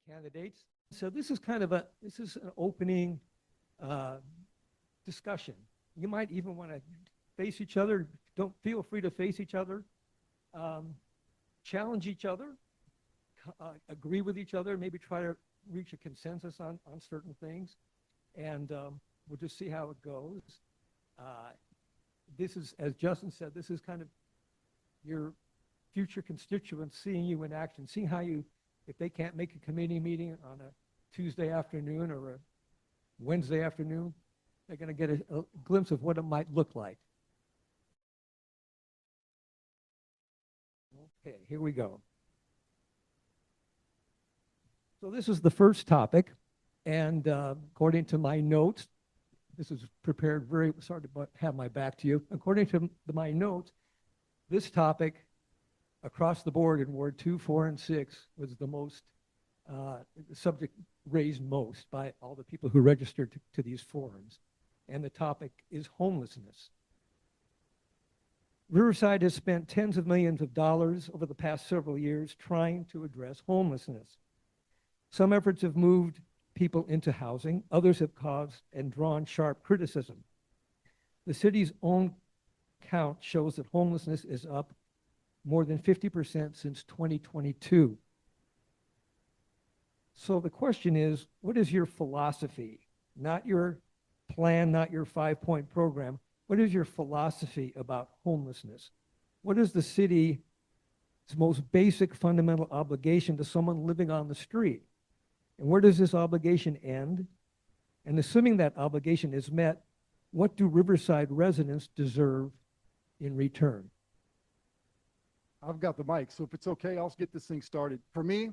candidates. So this is kind of this is an opening discussion. You might even want to face each other. Don't feel free to face each other, challenge each other, agree with each other, maybe try to reach a consensus on certain things, and we'll just see how it goes. This is, as Justin said, this is kind of your future constituents seeing you in action, seeing how you, if they can't make a committee meeting on a Tuesday afternoon or a Wednesday afternoon, they're going to get a glimpse of what it might look like. Okay, here we go. So this is the first topic, and according to my notes, this is prepared very, sorry to have my back to you. According to my notes, this topic across the board in Ward 2, 4, and 6 was the most, the subject raised most by all the people who registered to these forums. And the topic is homelessness. Riverside has spent tens of millions of dollars over the past several years trying to address homelessness. Some efforts have moved people into housing, others have caused and drawn sharp criticism. The city's own count shows that homelessness is up more than 50% since 2022. So the question is, what is your philosophy? Not your plan, not your 5-point program. What is your philosophy about homelessness? What is the city's most basic fundamental obligation to someone living on the street? And where does this obligation end? And assuming that obligation is met, what do Riverside residents deserve in return? I've got the mic, so if it's okay, I'll get this thing started. For me,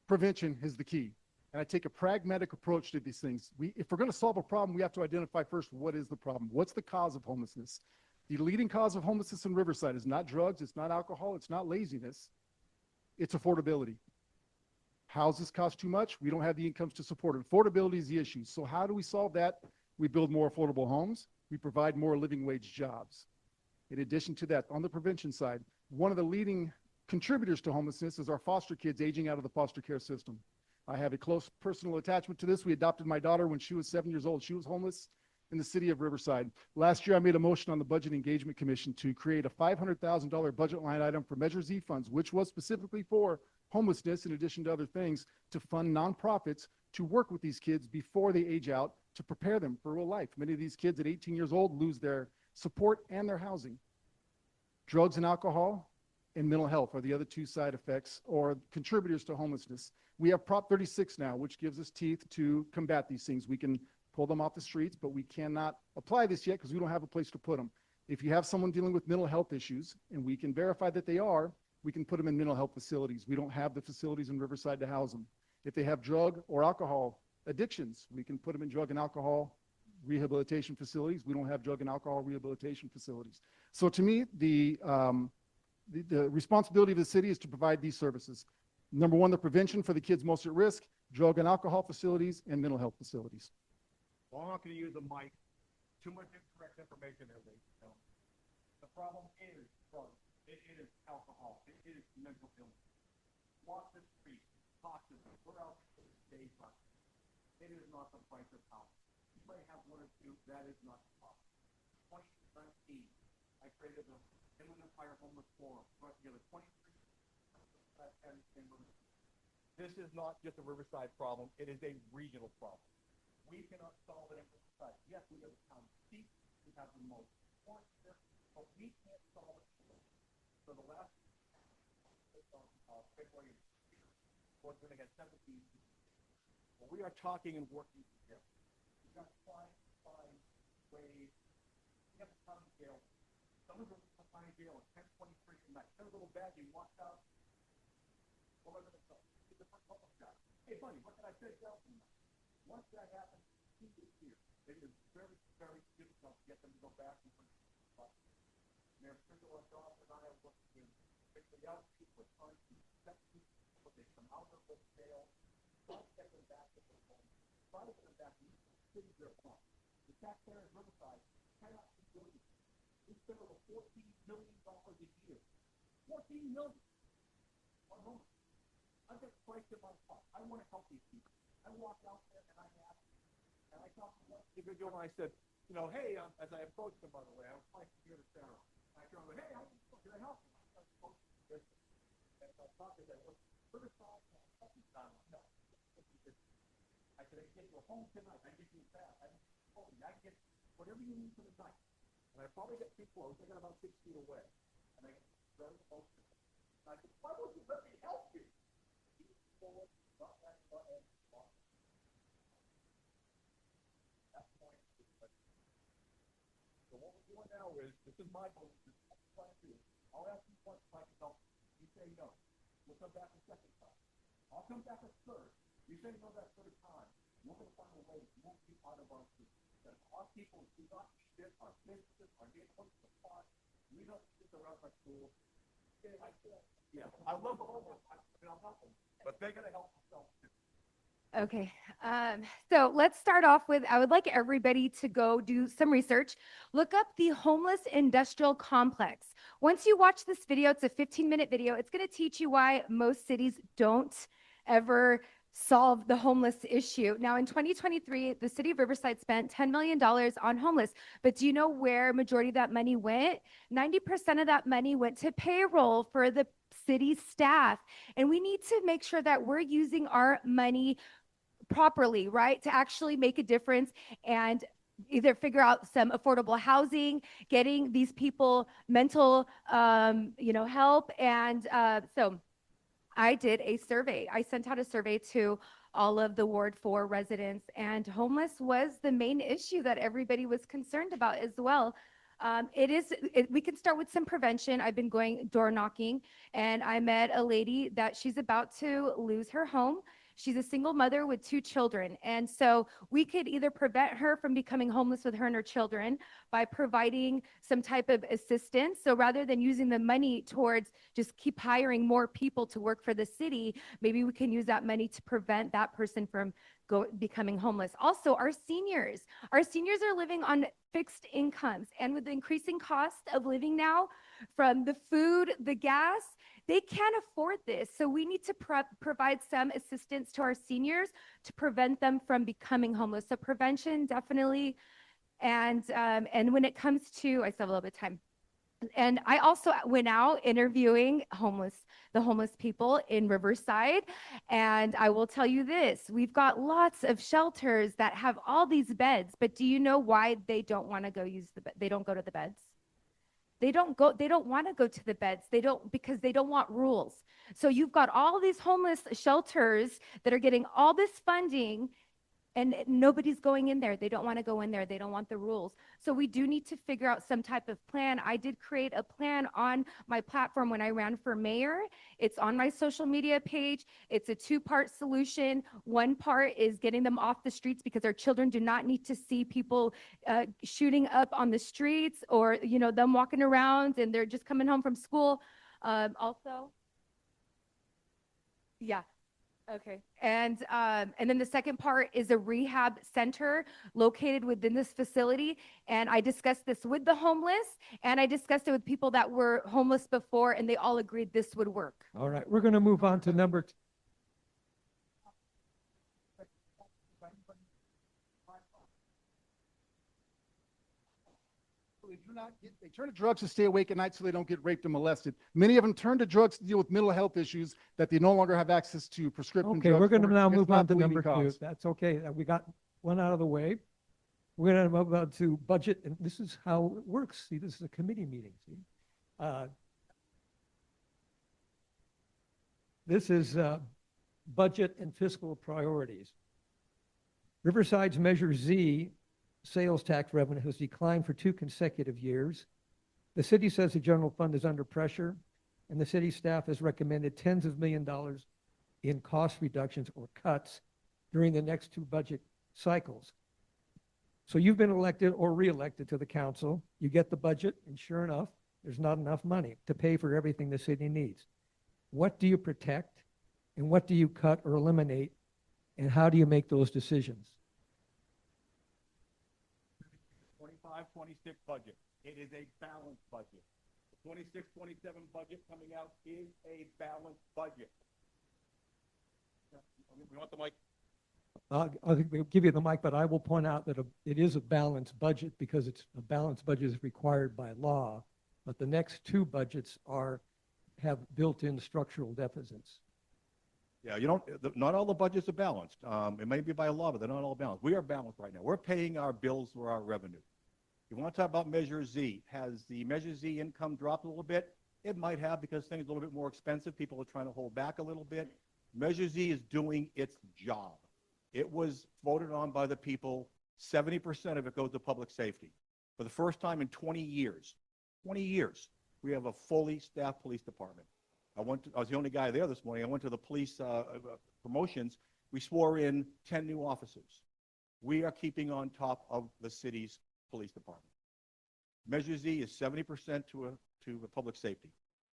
prevention is the key. And I take a pragmatic approach to these things. If we're going to solve a problem, we have to identify first what is the problem. What's the cause of homelessness? The leading cause of homelessness in Riverside is not drugs, it's not alcohol, it's not laziness, it's affordability. Houses cost too much, we don't have the incomes to support it. Affordability is the issue. So how do we solve that? We build more affordable homes, we provide more living wage jobs. In addition to that, on the prevention side, one of the leading contributors to homelessness is our foster kids aging out of the foster care system. I have a close personal attachment to this. We adopted my daughter when she was 7 years old. She was homeless in the city of Riverside. Last year, I made a motion on the Budget Engagement Commission to create a $500,000 budget line item for Measure Z funds, which was specifically for homelessness, in addition to other things, to fund nonprofits to work with these kids before they age out to prepare them for real life. Many of these kids at 18 years old lose their support and their housing. Drugs and alcohol and mental health are the other two side effects or contributors to homelessness. We have Prop 36 now, which gives us teeth to combat these things. We can pull them off the streets, but we cannot apply this yet because we don't have a place to put them. If you have someone dealing with mental health issues, and we can verify that they are, we can put them in mental health facilities. We don't have the facilities in Riverside to house them. If they have drug or alcohol addictions, we can put them in drug and alcohol rehabilitation facilities. We don't have drug and alcohol rehabilitation facilities. So to me, the responsibility of the city is to provide these services. Number one, the prevention for the kids most at risk, drug and alcohol facilities, and mental health facilities. Well, I'm not going to use the mic. Too much incorrect information there, ladies and gentlemen. The problem is drugs. It is alcohol. It is mental illness. Walk the street, toxins. Where else is daytime? It is not the price of house. You may have one or two. That is not the problem. 2019, I created the Inland Empire Homeless Forum. Brought together 23. This is not just a Riverside problem. It is a regional problem. We cannot solve it in Riverside. Yes, we have the town seat. We have the most important, but we can't solve it. So the last February, we're going to get 17. But we are talking and working together. We've got to find ways. We have a county jail. Some of them are county jail at 10:23 tonight. Got a little baggie, walked out. Well, look at this. It's a couple of guys. Hey, buddy, what can I say? Once that happens, he is here. It is very, very difficult to get them to go back and forth. Mayor Principal and I have worked with the young people trying to set people so they come out of the jail, try to get them back to their home, try to get them back to the city of their home. The taxpayers of Riverside cannot be doing this. We spend over $14 million a year. $14 million on homeless. I've got Christ in my heart. I want to help these people. I walked out there and I asked, and I talked to one individual and I said, you know, hey, as I approached him, by the way, I was trying to hear the Sarah. And I told him, hey, can I help you? I started approaching him. And I talked to him, what's Riverside? No. I said, I can get you a home tonight. I can get you a bath. I can get you a phone. I can get whatever you need for the night. And I probably got too close. I got about 6 feet away. And I got very close to him. And I said, why won't you let me help you? He forward, not that button, that point. So what we're doing now is, this is my goal. This is what I'm trying to do. I'll ask you once if I can help you. You say no. We'll come back a second time. I'll come back a third. You say no that third time. We're going to find a way to move you out of our city. That our people do not shit our businesses, our neighborhoods, the park. We don't sit around our schools. Yeah, I love the homeless. I mean, I'll help them. But they're going to help themselves too. Okay, so let's start off with, I would like everybody to go do some research. Look up the homeless industrial complex. Once you watch this video, it's a 15-minute video. It's going to teach you why most cities don't ever solve the homeless issue. Now, in 2023, the city of Riverside spent $10 million on homeless. But do you know where majority of that money went? 90% of that money went to payroll for the city staff. And we need to make sure that we're using our money properly, right? To actually make a difference and either figure out some affordable housing, getting these people mental, help. And so I did a survey. I sent out a survey to all of the Ward 4 residents, and homeless was the main issue that everybody was concerned about as well. We can start with some prevention. I've been going door knocking, and I met a lady that she's about to lose her home. She's a single mother with 2 children. And so we could either prevent her from becoming homeless with her and her children by providing some type of assistance. So rather than using the money towards just keep hiring more people to work for the city, maybe we can use that money to prevent that person from becoming homeless. Also, our seniors are living on fixed incomes. And with the increasing cost of living now, from the food, the gas, they can't afford this. So we need to provide some assistance to our seniors to prevent them from becoming homeless. So prevention, definitely. And when it comes to, I still have a little bit of time. And I also went out interviewing the homeless people in Riverside. And I will tell you this, we've got lots of shelters that have all these beds, but do you know why they don't want to go they don't go to the beds? They don't want to go to the beds. Because they don't want rules. So you've got all these homeless shelters that are getting all this funding and nobody's going in there. They don't want to go in there. They don't want the rules. So we do need to figure out some type of plan. I did create a plan on my platform when I ran for mayor. It's on my social media page. It's a 2-part solution. One part is getting them off the streets because our children do not need to see people shooting up on the streets or, them walking around and they're just coming home from school. Yeah. Okay. And then the second part is a rehab center located within this facility. And I discussed this with the homeless and I discussed it with people that were homeless before and they all agreed this would work. All right, we're going to move on to number two. They turn to drugs to stay awake at night so they don't get raped and molested. Many of them turn to drugs to deal with mental health issues that they no longer have access to prescription drugs. Okay, we're going to now It's move not on to bleeding number 2. cause. That's okay. We got one out of the way. We're going to move on to budget, and this is how it works. See, this is a committee meeting. See, this is budget and fiscal priorities. Riverside's Measure Z sales tax revenue has declined for 2 consecutive years. The city says the general fund is under pressure, and the city staff has recommended tens of millions of dollars in cost reductions or cuts during the next 2 budget cycles. So you've been elected or reelected to the council. You get the budget, and sure enough, there's not enough money to pay for everything the city needs. What do you protect, and what do you cut or eliminate, and how do you make those decisions? 25-26 budget. It is a balanced budget. The 26-27 budget coming out is a balanced budget. We want the mic. I'll give you the mic, but I will point out that it is a balanced budget because it's a balanced budget is required by law. But the next two budgets have built-in structural deficits. Yeah, not all the budgets are balanced. It may be by law, but they're not all balanced. We are balanced right now. We're paying our bills for our revenue. You want to talk about Measure Z? Has the Measure Z income dropped a little bit? It might have because things are a little bit more expensive. People are trying to hold back a little bit. Measure Z is doing its job. It was voted on by the people. 70% of it goes to public safety. For the first time in 20 years, we have a fully staffed police department. I was the only guy there this morning. I went to the police promotions. We swore in 10 new officers. We are keeping on top of the city's police department. Measure Z is 70% to public safety.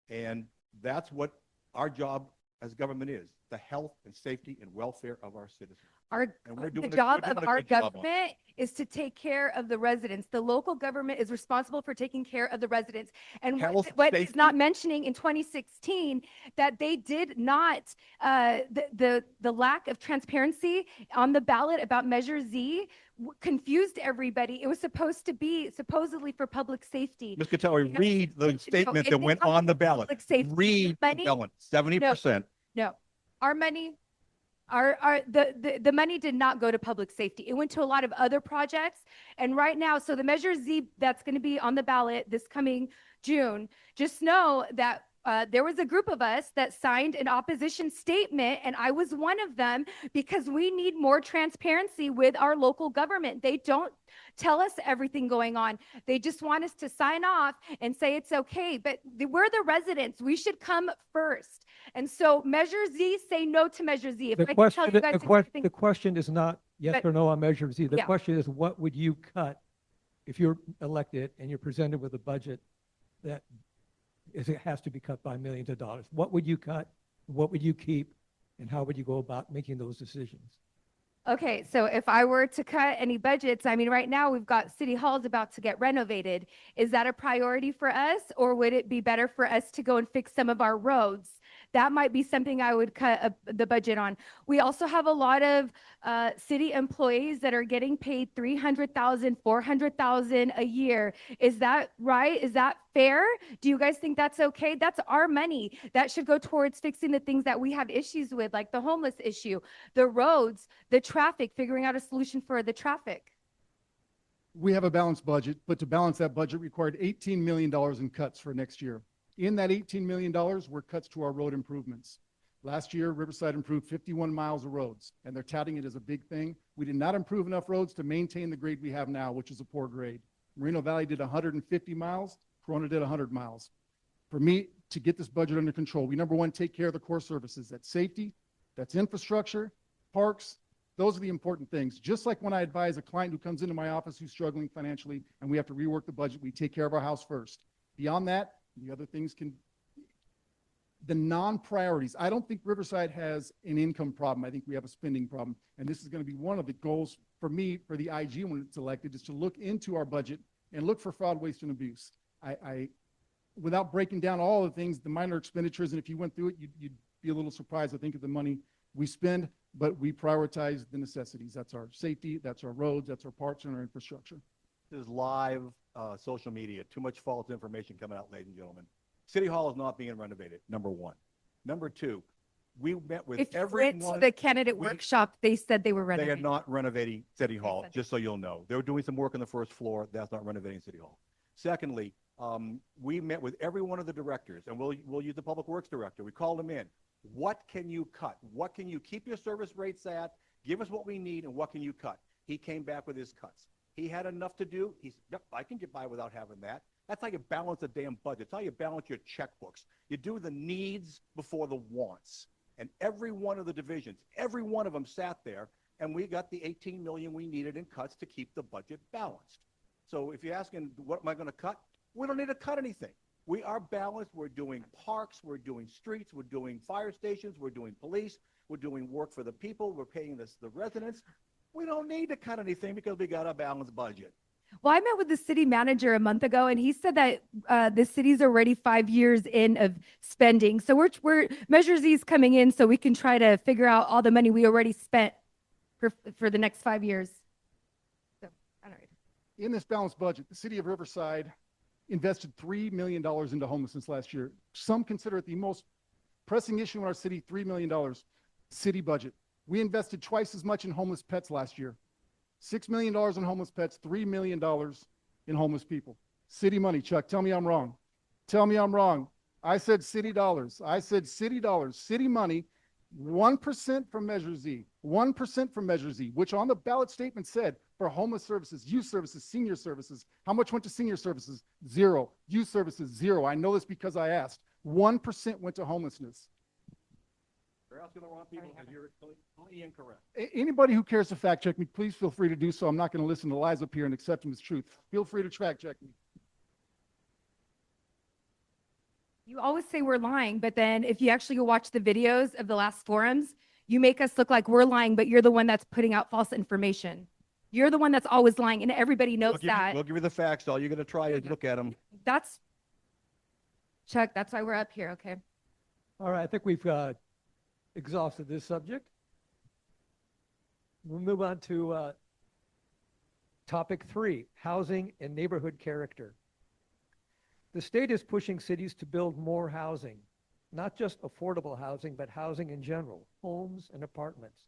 And that's what our job as government is, the health and safety and welfare of our citizens. The job of our government is to take care of the residents. The local government is responsible for taking care of the residents. And what is not mentioning in 2016 that they did not, the lack of transparency on the ballot about Measure Z confused everybody. It was supposed to be supposedly for public safety. Ms. Qattawi, read the statement that went on the ballot. Read the ballot, 70%. No, our money, the money did not go to public safety. It went to a lot of other projects. And right now, so the Measure Z that's going to be on the ballot this coming June, just know that there was a group of us that signed an opposition statement, and I was one of them because we need more transparency with our local government. They don't tell us everything going on. They just want us to sign off and say it's okay, but we're the residents. We should come first. And so Measure Z, say no to Measure Z. If The question is not yes or no on Measure Z. The question is, what would you cut if you're elected and you're presented with a budget that it has to be cut by millions of dollars? What would you cut? What would you keep? And how would you go about making those decisions? Okay, so if I were to cut any budgets, I mean, right now we've got City Hall's about to get renovated. Is that a priority for us, or would it be better for us to go and fix some of our roads? That might be something I would cut the budget on. We also have a lot of city employees that are getting paid $300,000, $400,000 a year. Is that right? Is that fair? Do you guys think that's okay? That's our money. That should go towards fixing the things that we have issues with, like the homeless issue, the roads, the traffic, figuring out a solution for the traffic. We have a balanced budget, but to balance that budget required $18 million in cuts for next year. In that $18 million were cuts to our road improvements. Last year, Riverside improved 51 miles of roads, and they're touting it as a big thing. We did not improve enough roads to maintain the grade we have now, which is a poor grade. Moreno Valley did 150 miles, Corona did 100 miles. For me, to get this budget under control, we number one, take care of the core services. That's safety, that's infrastructure, parks. Those are the important things. Just like when I advise a client who comes into my office who's struggling financially and we have to rework the budget, we take care of our house first. Beyond that, the other things the non-priorities. I don't think Riverside has an income problem. I think we have a spending problem. And this is going to be one of the goals for me, for the IG when it's elected, is to look into our budget and look for fraud, waste, and abuse. Without breaking down all the things, the minor expenditures, and if you went through it, you'd be a little surprised, I think, at the money we spend, but we prioritize the necessities. That's our safety, that's our roads, that's our parks, and our infrastructure. This is live social media. Too much false information coming out, ladies and gentlemen. City Hall is not being renovated, number one. Number two, we met with everyone. If you went to the candidate workshop, they said they were renovating. They are not renovating City Hall, just so you'll know. They were doing some work on the first floor. That's not renovating City Hall. Secondly, we met with every one of the directors, and we'll use the Public Works Director. We called him in. What can you cut? What can you keep your service rates at? Give us what we need, and what can you cut? He came back with his cuts. He had enough to do. He said, yep, I can get by without having that. That's how you balance a damn budget. It's how you balance your checkbooks. You do the needs before the wants. And every one of the divisions, every one of them sat there, and we got the 18 million we needed in cuts to keep the budget balanced. So if you're asking, what am I going to cut? We don't need to cut anything. We are balanced. We're doing parks. We're doing streets. We're doing fire stations. We're doing police. We're doing work for the people. We're paying the residents. We don't need to cut anything because we got a balanced budget. Well, I met with the city manager a month ago, and he said that the city's already 5 years in of spending. So we're Measure Z's coming in so we can try to figure out all the money we already spent for the next 5 years. So, all right. In this balanced budget, the city of Riverside invested $3 million into homelessness last year. Some consider it the most pressing issue in our city, $3 million city budget. We invested twice as much in homeless pets last year. $6 million in homeless pets, $3 million in homeless people. City money, Chuck, tell me I'm wrong. Tell me I'm wrong. I said city dollars. I said city dollars, city money, 1% from Measure Z, 1% from Measure Z, which on the ballot statement said for homeless services, youth services, senior services. How much went to senior services? 0. Youth services, 0. I know this because I asked. 1% went to homelessness. You're asking the wrong people because you're completely incorrect. Anybody who cares to fact check me, please feel free to do so. I'm not going to listen to lies up here and accept them as truth. Feel free to fact check me. You always say we're lying, but then if you actually go watch the videos of the last forums, you make us look like we're lying, but you're the one that's putting out false information. You're the one that's always lying, and everybody knows that. We'll give you the facts. All you're going to try is look at them. That's, Chuck, that's why we're up here, okay? All right, I think we've exhausted this subject. We'll move on to topic 3, housing and neighborhood character. The state is pushing cities to build more housing, not just affordable housing, but housing in general, homes and apartments.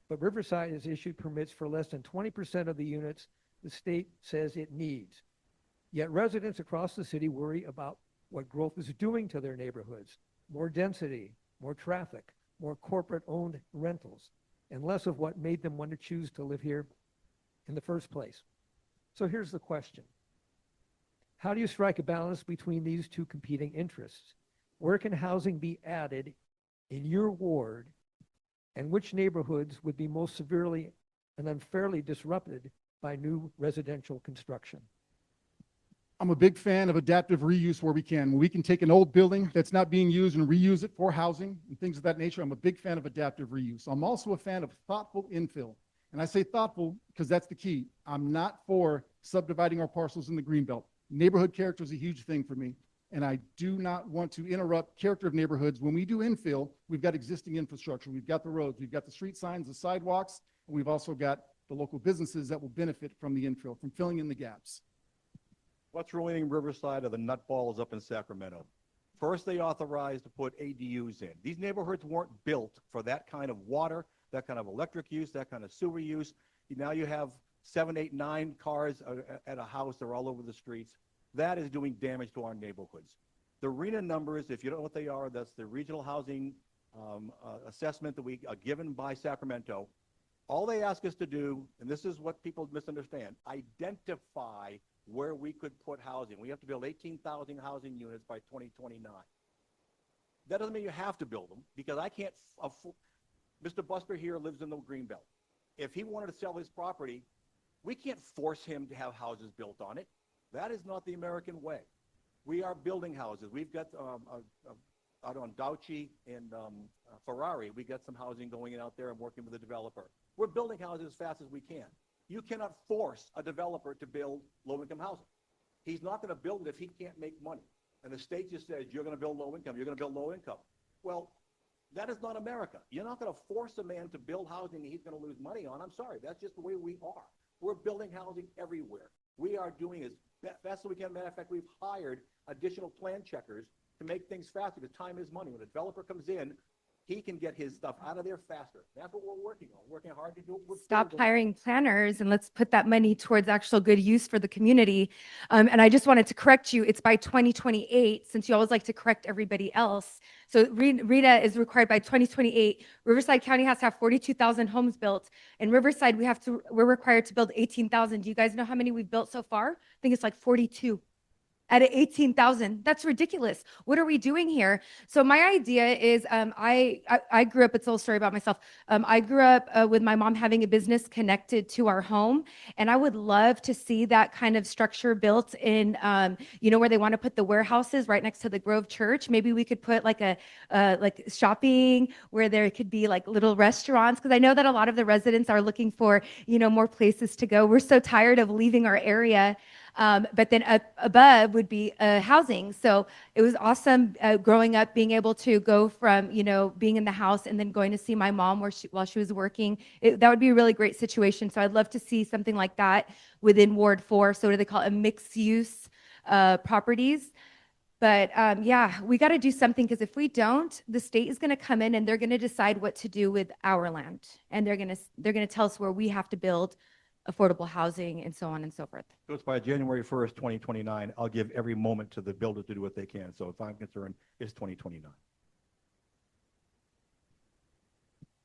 But Riverside has issued permits for less than 20% of the units the state says it needs. Yet residents across the city worry about what growth is doing to their neighborhoods. More density, more traffic, more corporate-owned rentals, and less of what made them want to choose to live here in the first place. So here's the question. How do you strike a balance between these two competing interests? Where can housing be added in your ward, and which neighborhoods would be most severely and unfairly disrupted by new residential construction? I'm a big fan of adaptive reuse where we can. When we can take an old building that's not being used and reuse it for housing and things of that nature, I'm a big fan of adaptive reuse. I'm also a fan of thoughtful infill. And I say thoughtful because that's the key. I'm not for subdividing our parcels in the Greenbelt. Neighborhood character is a huge thing for me. And I do not want to interrupt character of neighborhoods. When we do infill, we've got existing infrastructure. We've got the roads, we've got the street signs, the sidewalks, and we've also got the local businesses that will benefit from the infill, from filling in the gaps. What's ruining Riverside are the nutballs up in Sacramento. First, they authorized to put ADUs in. These neighborhoods weren't built for that kind of water, that kind of electric use, that kind of sewer use. Now you have 7, 8, 9 cars at a house. They're all over the streets. That is doing damage to our neighborhoods. The RHNA numbers, if you don't know what they are, that's the regional housing assessment that we are given by Sacramento. All they ask us to do, and this is what people misunderstand, identify where we could put housing. We have to build 18,000 housing units by 2029. That doesn't mean you have to build them, because I can't afford. Mr. Buster here lives in the Greenbelt. If he wanted to sell his property, we can't force him to have houses built on it. That is not the American way. We are building houses. We've got out on Dauchi and Ferrari, we got some housing going in out there and working with a developer. We're building houses as fast as we can. You cannot force a developer to build low-income housing. He's not going to build it if he can't make money. And the state just says, you're going to build low income, you're going to build low income. Well, that is not America. You're not going to force a man to build housing that he's going to lose money on. I'm sorry, that's just the way we are. We're building housing everywhere. We are doing as fast as we can. Matter of fact, we've hired additional plan checkers to make things faster, because time is money. When a developer comes in, he can get his stuff out of there faster. That's what we're working on, working hard to do it. Stop hiring planners and let's put that money towards actual good use for the community. And I just wanted to correct you. It's by 2028, since you always like to correct everybody else. So RHNA is required by 2028. Riverside County has to have 42,000 homes built. In Riverside, we're required to build 18,000. Do you guys know how many we've built so far? I think it's like 42. at 18,000. That's ridiculous. What are we doing here? So my idea is, I grew up, it's a little story about myself. I grew up with my mom having a business connected to our home. And I would love to see that kind of structure built in, where they want to put the warehouses right next to the Grove Church. Maybe we could put like like shopping where there could be like little restaurants. Cause I know that a lot of the residents are looking for, more places to go. We're so tired of leaving our area. But then up above would be housing. So it was awesome growing up, being able to go from, being in the house and then going to see my mom while she was working. That would be a really great situation. So I'd love to see something like that within Ward 4. So what do they call it? Mixed use properties. But yeah, we got to do something, because if we don't, the state is going to come in and they're going to decide what to do with our land. And they're going to tell us where we have to build affordable housing and so on and so forth. So it's by January 1st, 2029. I'll give every moment to the builders to do what they can. So if I'm concerned, it's 2029.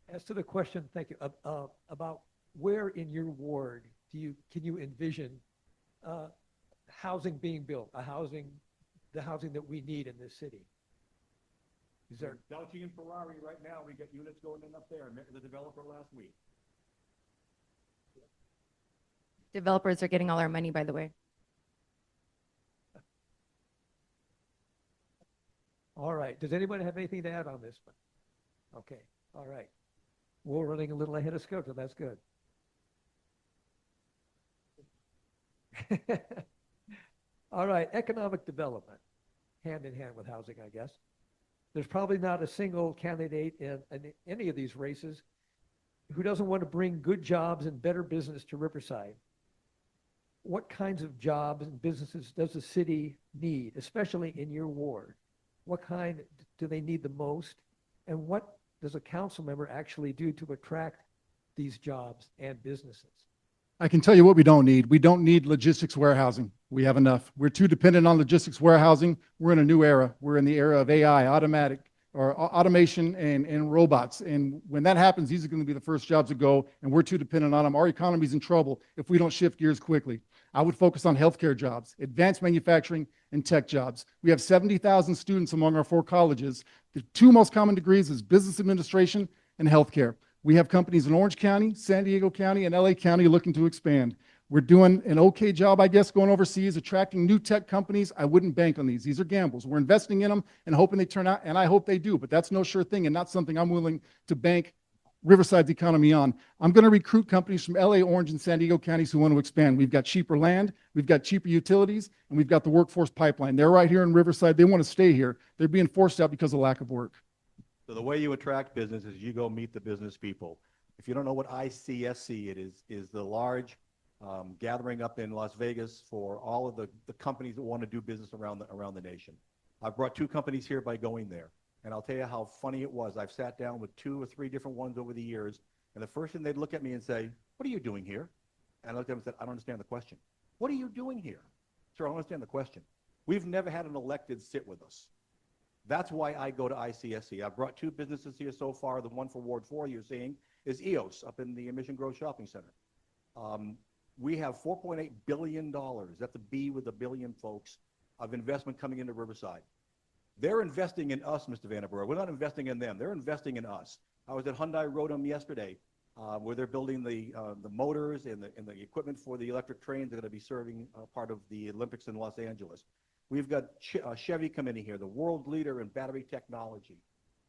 As to the question, thank you, about where in your ward can you envision housing being built, the housing that we need in this city? Is there? Delchi and Ferrari right now, we got units going in up there. I met with the developer last week. Developers are getting all our money, by the way. All right. Does anybody have anything to add on this one? Okay. All right. We're running a little ahead of schedule. That's good. All right. Economic development, hand in hand with housing, I guess. There's probably not a single candidate in any of these races who doesn't want to bring good jobs and better business to Riverside. What kinds of jobs and businesses does the city need, especially in your ward? What kind do they need the most? And what does a council member actually do to attract these jobs and businesses? I can tell you what we don't need. We don't need logistics warehousing. We have enough. We're too dependent on logistics warehousing. We're in a new era. We're in the era of AI, automation and robots. And when that happens, these are going to be the first jobs to go, and we're too dependent on them. Our economy's in trouble if we don't shift gears quickly. I would focus on healthcare jobs, advanced manufacturing, and tech jobs. We have 70,000 students among our 4 colleges. The 2 most common degrees is business administration and healthcare. We have companies in Orange County, San Diego County, and LA County looking to expand. We're doing an okay job, I guess, going overseas, attracting new tech companies. I wouldn't bank on these. These are gambles. We're investing in them and hoping they turn out, and I hope they do, but that's no sure thing and not something I'm willing to bank Riverside's economy on. I'm going to recruit companies from LA, Orange, and San Diego counties who want to expand. We've got cheaper land, we've got cheaper utilities, and we've got the workforce pipeline. They're right here in Riverside. They want to stay here. They're being forced out because of lack of work. So the way you attract business is you go meet the business people. If you don't know what ICSC it is the large gathering up in Las Vegas for all of the companies that want to do business around the nation. I've brought 2 companies here by going there. And I'll tell you how funny it was. I've sat down with 2 or 3 different ones over the years, and the first thing they'd look at me and say, "What are you doing here?" And I looked at them and said, "I don't understand the question." "What are you doing here?" "Sir, I don't understand the question." We've never had an elected sit with us. That's why I go to ICSC. I've brought 2 businesses here so far. The one for Ward 4 you're seeing is EOS up in the Mission Grove Shopping Center. We have $4.8 billion. That's a B with a billion, folks, of investment coming into Riverside. They're investing in us, Mr. Vandenberg. We're not investing in them. They're investing in us. I was at Hyundai Rodham yesterday, where they're building the motors and the equipment for the electric trains that are going to be serving part of the Olympics in Los Angeles. We've got Chevy coming in here, the world leader in battery technology.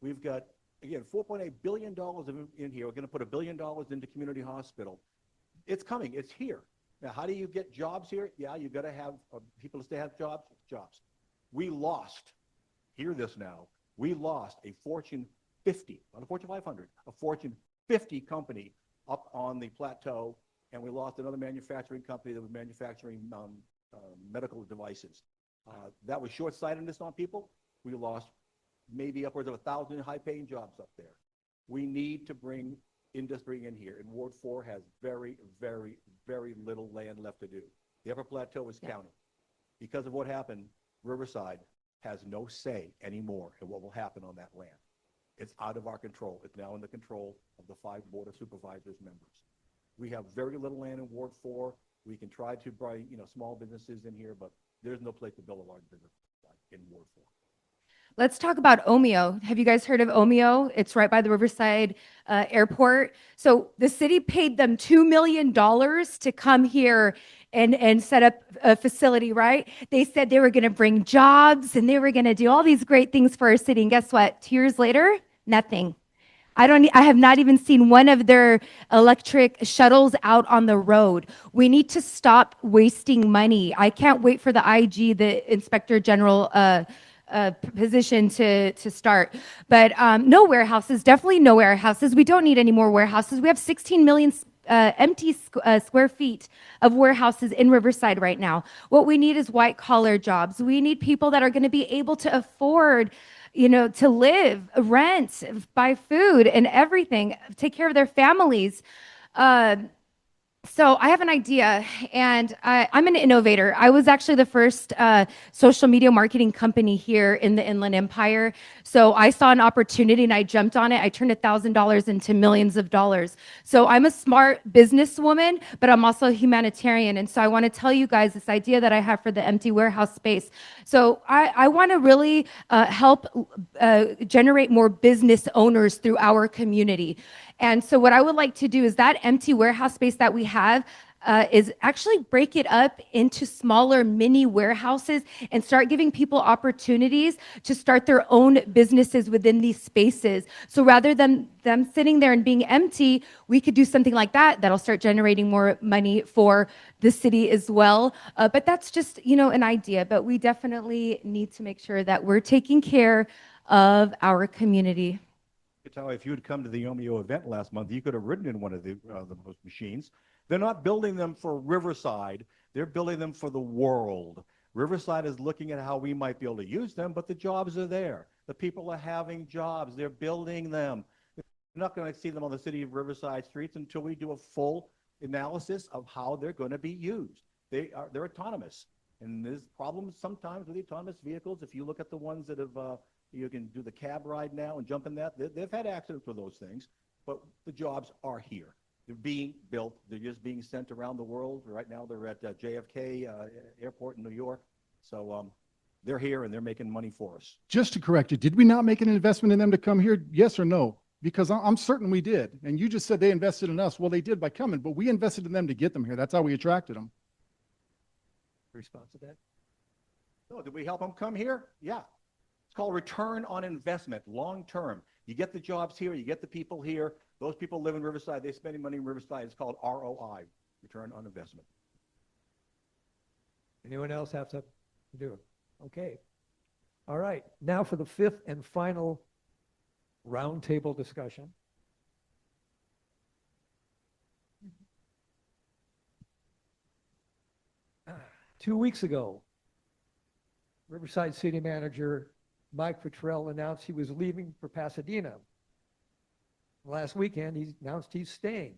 We've got, again, $4.8 billion in here. We're going to put $1 billion into community hospital. It's coming. It's here. Now, how do you get jobs here? Yeah, you've got to have people to stay have jobs. We lost. Hear this now. We lost a Fortune 50, not a Fortune 500, a Fortune 50 company up on the plateau, and we lost another manufacturing company that was manufacturing medical devices. That was short-sightedness on people. We lost maybe upwards of 1,000 high-paying jobs up there. We need to bring industry in here, and Ward 4 has very, very, very little land left to do. The Upper Plateau is counting. Because of what happened, Riverside has no say anymore in what will happen on that land. It's out of our control. It's now in the control of the 5 Board of Supervisors members. We have very little land in Ward 4. We can try to bring, small businesses in here, but there's no place to build a large business in Ward 4. Let's talk about Omeo. Have you guys heard of Omeo? It's right by the Riverside airport. So the city paid them $2 million to come here and set up a facility, right? They said they were going to bring jobs and they were going to do all these great things for our city. And guess what? 2 years later, nothing. I have not even seen one of their electric shuttles out on the road. We need to stop wasting money. I can't wait for the IG, the Inspector General position to start. But no warehouses, definitely no warehouses. We don't need any more warehouses. We have 16 million empty square feet of warehouses in Riverside right now. What we need is white collar jobs. We need people that are going to be able to afford, to live, rent, buy food and everything, take care of their families. So I have an idea, and I'm an innovator. I was actually the first social media marketing company here in the Inland Empire. So I saw an opportunity and I jumped on it. I turned $1,000 into millions of dollars. So I'm a smart businesswoman, but I'm also a humanitarian. And so I want to tell you guys this idea that I have for the empty warehouse space. So I want to really help generate more business owners through our community. And so what I would like to do is that empty warehouse space that we have is actually break it up into smaller mini warehouses and start giving people opportunities to start their own businesses within these spaces. So rather than them sitting there and being empty, we could do something like that that'll start generating more money for the city as well. But that's just, an idea. But we definitely need to make sure that we're taking care of our community. Qattawi, if you had come to the Omeo event last month, you could have ridden in one of those machines. They're not building them for Riverside. They're building them for the world. Riverside is looking at how we might be able to use them, but the jobs are there. The people are having jobs. They're building them. You're not going to see them on the city of Riverside streets until we do a full analysis of how they're going to be used. They're autonomous. And there's problems sometimes with the autonomous vehicles. If you look at the ones that have you can do the cab ride now and jump in that. They've had accidents with those things, but the jobs are here. They're being built. They're just being sent around the world. Right now they're at JFK Airport in New York. So they're here and they're making money for us. Just to correct you, did we not make an investment in them to come here? Yes or no? Because I'm certain we did. And you just said they invested in us. Well, they did by coming, but we invested in them to get them here. That's how we attracted them. Response to that? No, did we help them come here? Yeah. It's called return on investment, long term. You get the jobs here, you get the people here. Those people live in Riverside, they're spending money in Riverside. It's called ROI, return on investment. Anyone else have to do it? Okay. All right. Now for the fifth and final roundtable discussion. Two weeks ago, Riverside City Manager Mike Futrell announced he was leaving for Pasadena. Last weekend, he announced he's staying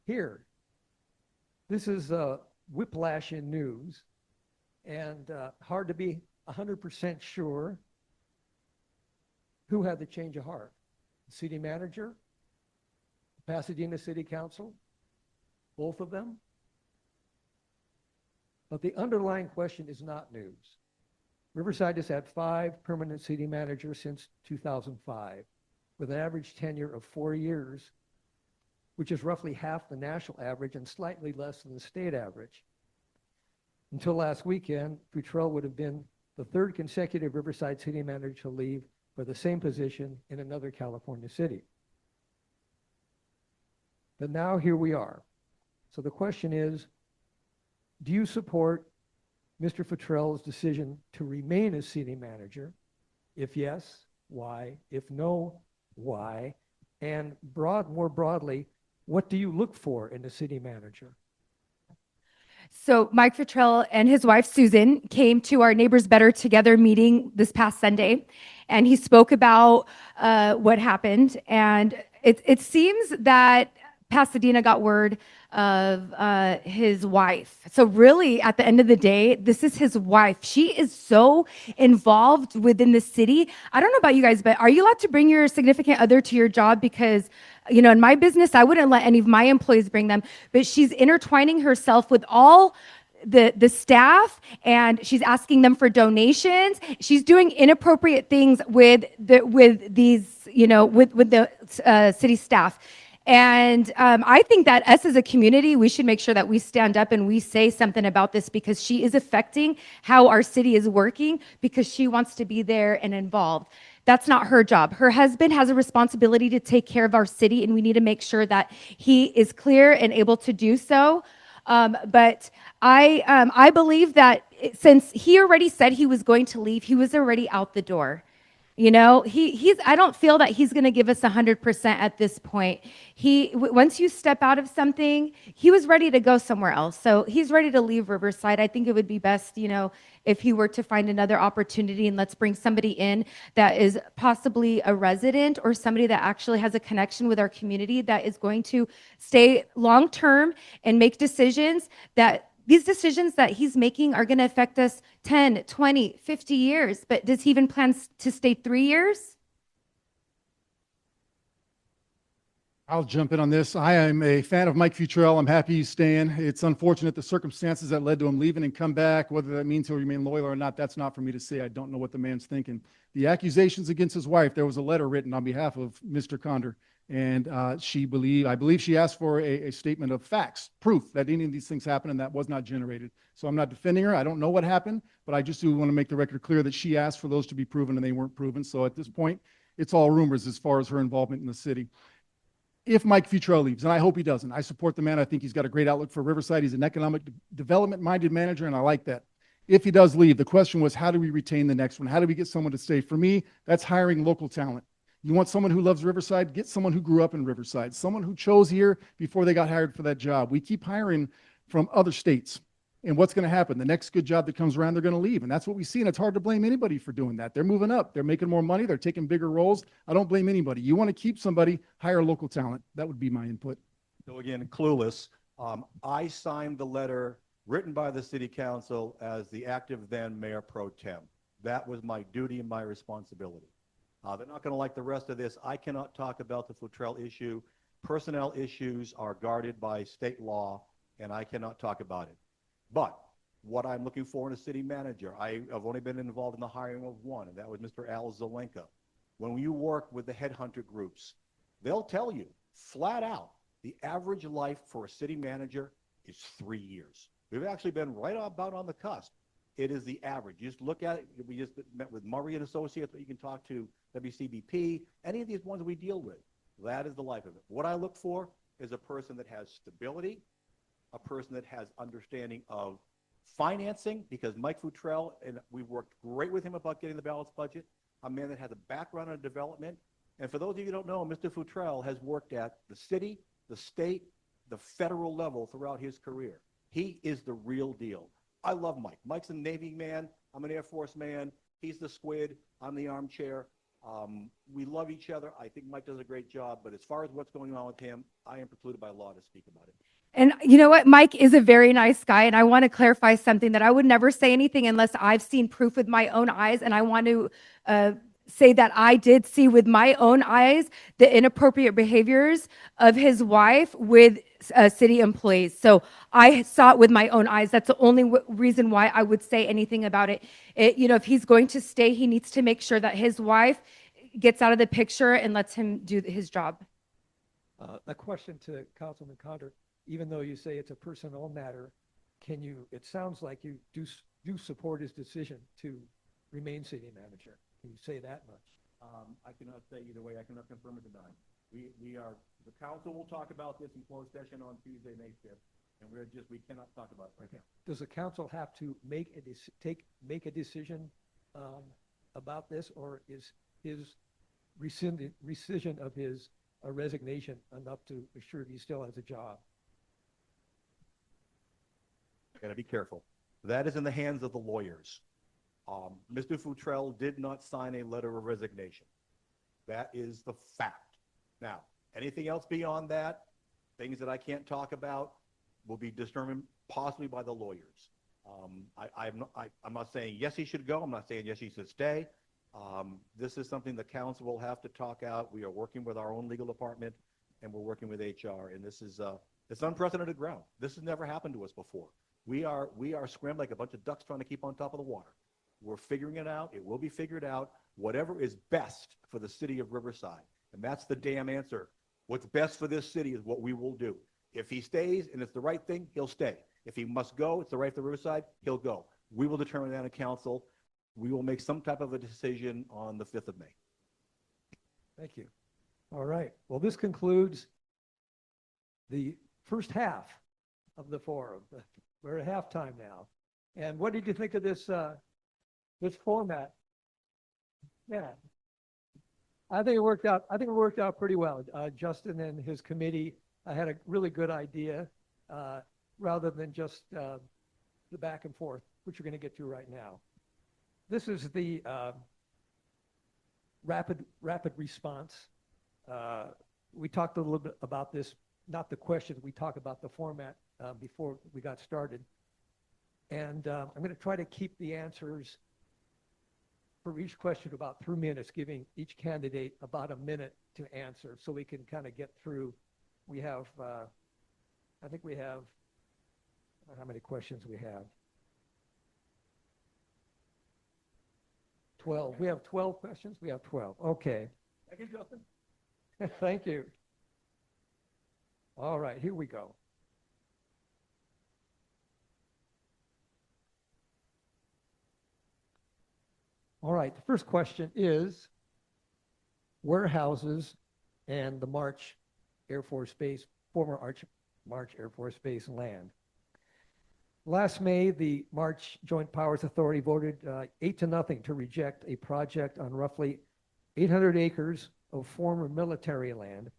here. This is whiplash in news, and hard to be 100% sure who had the change of heart. The city manager, the Pasadena City Council, both of them. But the underlying question is not news. Riverside has had 5 permanent city managers since 2005, with an average tenure of 4 years, which is roughly half the national average and slightly less than the state average. Until last weekend, Futrell would have been the 3rd consecutive Riverside city manager to leave for the same position in another California city. But now here we are. So the question is, do you support Mr. Futrell's decision to remain as city manager? If yes, why? If no, why? And more broadly, what do you look for in a city manager? So Mike Futrell and his wife, Susan, came to our Neighbors Better Together meeting this past Sunday, and he spoke about what happened. And it seems that Pasadena got word of his wife. So really, at the end of the day, this is his wife. She is so involved within the city. I don't know about you guys, but are you allowed to bring your significant other to your job? Because, in my business, I wouldn't let any of my employees bring them, but she's intertwining herself with all the staff, and she's asking them for donations. She's doing inappropriate things with these, with the city staff. And I think that us as a community, we should make sure that we stand up and we say something about this, because she is affecting how our city is working because she wants to be there and involved. That's not her job. Her husband has a responsibility to take care of our city, and we need to make sure that he is clear and able to do so. But I believe that since he already said he was going to leave, he was already out the door. I don't feel that he's going to give us 100% at this point. Once you step out of something, he was ready to go somewhere else. So he's ready to leave Riverside. I think it would be best, if he were to find another opportunity, and let's bring somebody in that is possibly a resident or somebody that actually has a connection with our community that is going to stay long-term and make decisions that these decisions that he's making are going to affect us 10, 20, 50 years. But does he even plan to stay 3 years? I'll jump in on this. I am a fan of Mike Futrell. I'm happy he's staying. It's unfortunate the circumstances that led to him leaving and come back. Whether that means he'll remain loyal or not, that's not for me to say. I don't know what the man's thinking. The accusations against his wife, there was a letter written on behalf of Mr. Conder. And I believe she asked for a statement of facts, proof that any of these things happened, and that was not generated. So I'm not defending her. I don't know what happened, but I just do want to make the record clear that she asked for those to be proven, and they weren't proven. So at this point, it's all rumors as far as her involvement in the city. If Mike Futrell leaves, and I hope he doesn't, I support the man. I think he's got a great outlook for Riverside. He's an economic development-minded manager, and I like that. If he does leave, the question was, how do we retain the next one? How do we get someone to stay? For me, that's hiring local talent. You want someone who loves Riverside? Get someone who grew up in Riverside, someone who chose here before they got hired for that job. We keep hiring from other states. And what's going to happen? The next good job that comes around, they're going to leave. And that's what we see. And it's hard to blame anybody for doing that. They're moving up. They're making more money. They're taking bigger roles. I don't blame anybody. You want to keep somebody, hire local talent. That would be my input. So again, clueless. I signed the letter written by the city council as the active then mayor pro tem. That was my duty and my responsibility. They're not going to like the rest of this. I cannot talk about the Futrell issue. Personnel issues are guarded by state law, and I cannot talk about it. But what I'm looking for in a city manager, I have only been involved in the hiring of one, and that was Mr. Al Zelenka. When you work with the headhunter groups, they'll tell you flat out, the average life for a city manager is 3 years. We've actually been right about on the cusp. It is the average. You just look at it. We just met with Murray and Associates, but you can talk to WCBP, any of these ones we deal with. That is the life of it. What I look for is a person that has stability, a person that has understanding of financing, because Mike Futrell, and we've worked great with him about getting the balanced budget, a man that has a background in development. And for those of you who don't know, Mr. Futrell has worked at the city, the state, the federal level throughout his career. He is the real deal. I love Mike. Mike's a Navy man. I'm an Air Force man. He's the squid. I'm the armchair. We love each other. I think Mike does a great job. But as far as what's going on with him, I am precluded by law to speak about it. And you know what? Mike is a very nice guy. And I want to clarify something, that I would never say anything unless I've seen proof with my own eyes. And I want to say that I did see with my own eyes the inappropriate behaviors of his wife with city employees. So I saw it with my own eyes. That's the only reason why I would say anything about it. If he's going to stay, he needs to make sure that his wife gets out of the picture and lets him do his job. A question to Councilman Conder. Even though you say it's a personnel matter, it sounds like you do support his decision to remain city manager. Can you say that much? I cannot say either way. I cannot confirm or deny. The council will talk about this in closed session on Tuesday, May 5th, and we cannot talk about it right now. Does the council have to make a decision about this, or is his rescission of his resignation enough to assure he still has a job? I got to be careful. That is in the hands of the lawyers. Mr. Futrell did not sign a letter of resignation. That is the fact. Now, anything else beyond that, things that I can't talk about, will be determined possibly by the lawyers. I'm not saying yes, he should go. I'm not saying yes, he should stay. This is something the council will have to talk out. We are working with our own legal department, and we're working with HR, and this is it's unprecedented ground. This has never happened to us before. We are scrambling like a bunch of ducks trying to keep on top of the water. We're figuring it out. It will be figured out. Whatever is best for the city of Riverside. And that's the damn answer. What's best for this city is what we will do. If he stays and it's the right thing, he'll stay. If he must go, it's the right for Riverside, he'll go. We will determine that in council. We will make some type of a decision on the 5th of May. Thank you. All right. Well, this concludes the first half of the forum. We're at halftime now. And what did you think of this format? Yeah. I think it worked out pretty well. Justin and his committee had a really good idea, rather than just the back and forth, which you're going to get to right now. This is the rapid response. We talked a little bit about this, not the questions. We talked about the format before we got started. And I'm going to try to keep the answers for each question about 3 minutes, giving each candidate about a minute to answer so we can kind of get through. We have, I think we have, I don't know how many questions we have. 12. We have 12 questions? We have 12. Okay. Thank you, Justin. Thank you. All right, here we go. All right, the first question is warehouses and the March Air Force Base, former March Air Force Base land. Last May, the March Joint Powers Authority voted 8-0 to reject a project on roughly 800 acres of former military land,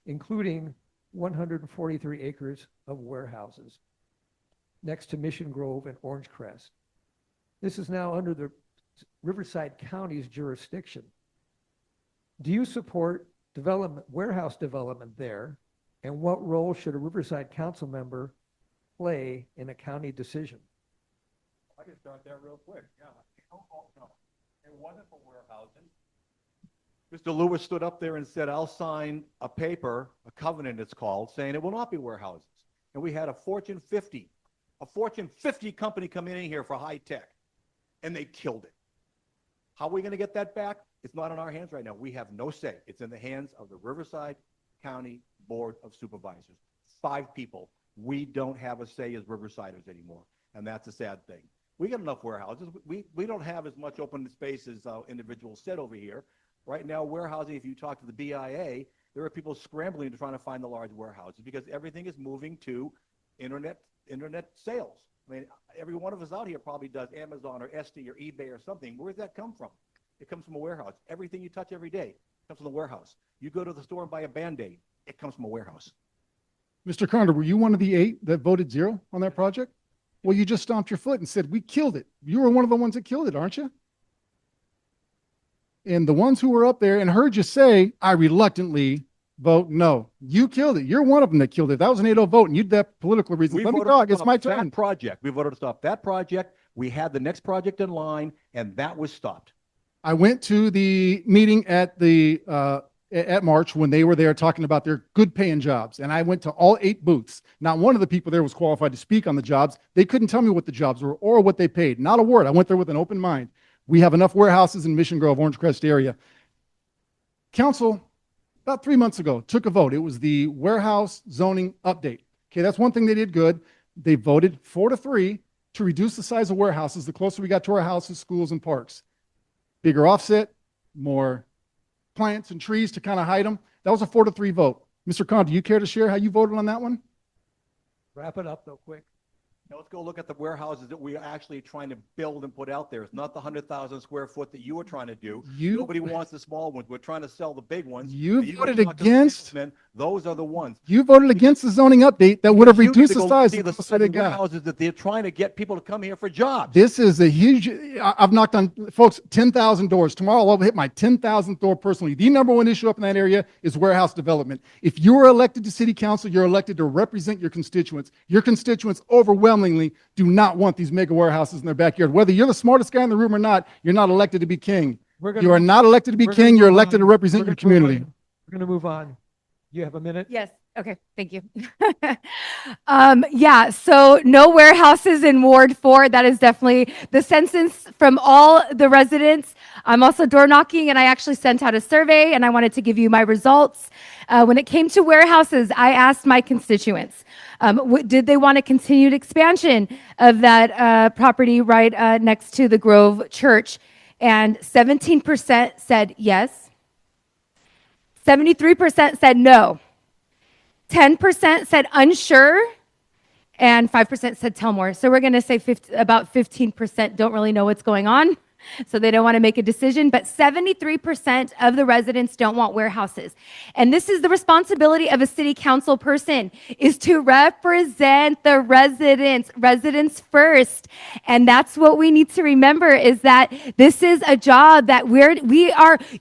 including 143 acres of warehouses next to Mission Grove and Orange Crest. This is now under the Riverside County's jurisdiction. Do you support warehouse development there? And what role should a Riverside council member play in a county decision? I can start that real quick. Yeah. No. It wasn't for warehousing. Mr. Lewis stood up there and said, I'll sign a paper, a covenant it's called, saying it will not be warehouses. And we had a Fortune 50 company come in here for high tech, and they killed it. How are we going to get that back? It's not in our hands right now. We have no say. It's in the hands of the Riverside County Board of Supervisors. 5 people. We don't have a say as Riversiders anymore, and that's a sad thing. We got enough warehouses. We don't have as much open space as individuals said over here. Right now, warehousing, if you talk to the BIA, there are people scrambling to try to find the large warehouses because everything is moving to internet sales. I mean, every one of us out here probably does Amazon or Etsy or eBay or something. Where does that come from? It comes from a warehouse. Everything you touch every day comes from the warehouse. You go to the store and buy a Band-Aid, it comes from a warehouse. Mr. Conder, were you one of the 8 that voted 0 on that project? Well, you just stomped your foot and said, we killed it. You were one of the ones that killed it, aren't you? And the ones who were up there and heard you say, I reluctantly vote no. You killed it. You're one of them that killed it. That was an 8-0 vote, and you did that for political reasons. Let me talk. It's my turn. We voted to stop that project. We had the next project in line, and that was stopped. I went to the meeting at March when they were there talking about their good paying jobs. And I went to all 8 booths. Not one of the people there was qualified to speak on the jobs. They couldn't tell me what the jobs were or what they paid. Not a word. I went there with an open mind. We have enough warehouses in Mission Grove, Orange Crest area. Council, about 3 months ago, took a vote. It was the warehouse zoning update. Okay, that's one thing they did good. They voted 4-3 to reduce the size of warehouses the closer we got to our houses, schools, and parks. Bigger offset, more plants and trees to kind of hide them. That was a 4-3 vote. Mr. Conder, do you care to share how you voted on that one? Wrap it up though, quick. Now let's go look at the warehouses that we are actually trying to build and put out there. It's not the 100,000 square foot that you were trying to do. Nobody wants the small ones. We're trying to sell the big ones. You voted against. Those are the ones. You voted against the zoning update that would have reduced the size of the warehouses that they're trying to get people to come here for jobs. This is a huge. I've knocked on folks 10,000 doors. Tomorrow I'll hit my 10,000th door personally. The number one issue up in that area is warehouse development. If you are elected to city council, you're elected to represent your constituents. Your constituents overwhelmingly do not want these mega warehouses in their backyard. Whether you're the smartest guy in the room or not, you're not elected to be king. You are not elected to be king. You're elected to represent your community. We're going to move on. You have a minute? Yes. Okay, thank you. Yeah, so no warehouses in Ward 4. That is definitely the census from all the residents. I'm also door knocking, and I actually sent out a survey, and I wanted to give you my results. When it came to warehouses, I asked my constituents, did they want a continued expansion of that property right next to the Grove Church? And 17% said yes. 73% said no. 10% said unsure, and 5% said tell more. So we're going to say about 15% don't really know what's going on. So they don't want to make a decision, but 73% of the residents don't want warehouses. And this is the responsibility of a city council person, is to represent the residents first. And that's what we need to remember, is that this is a job that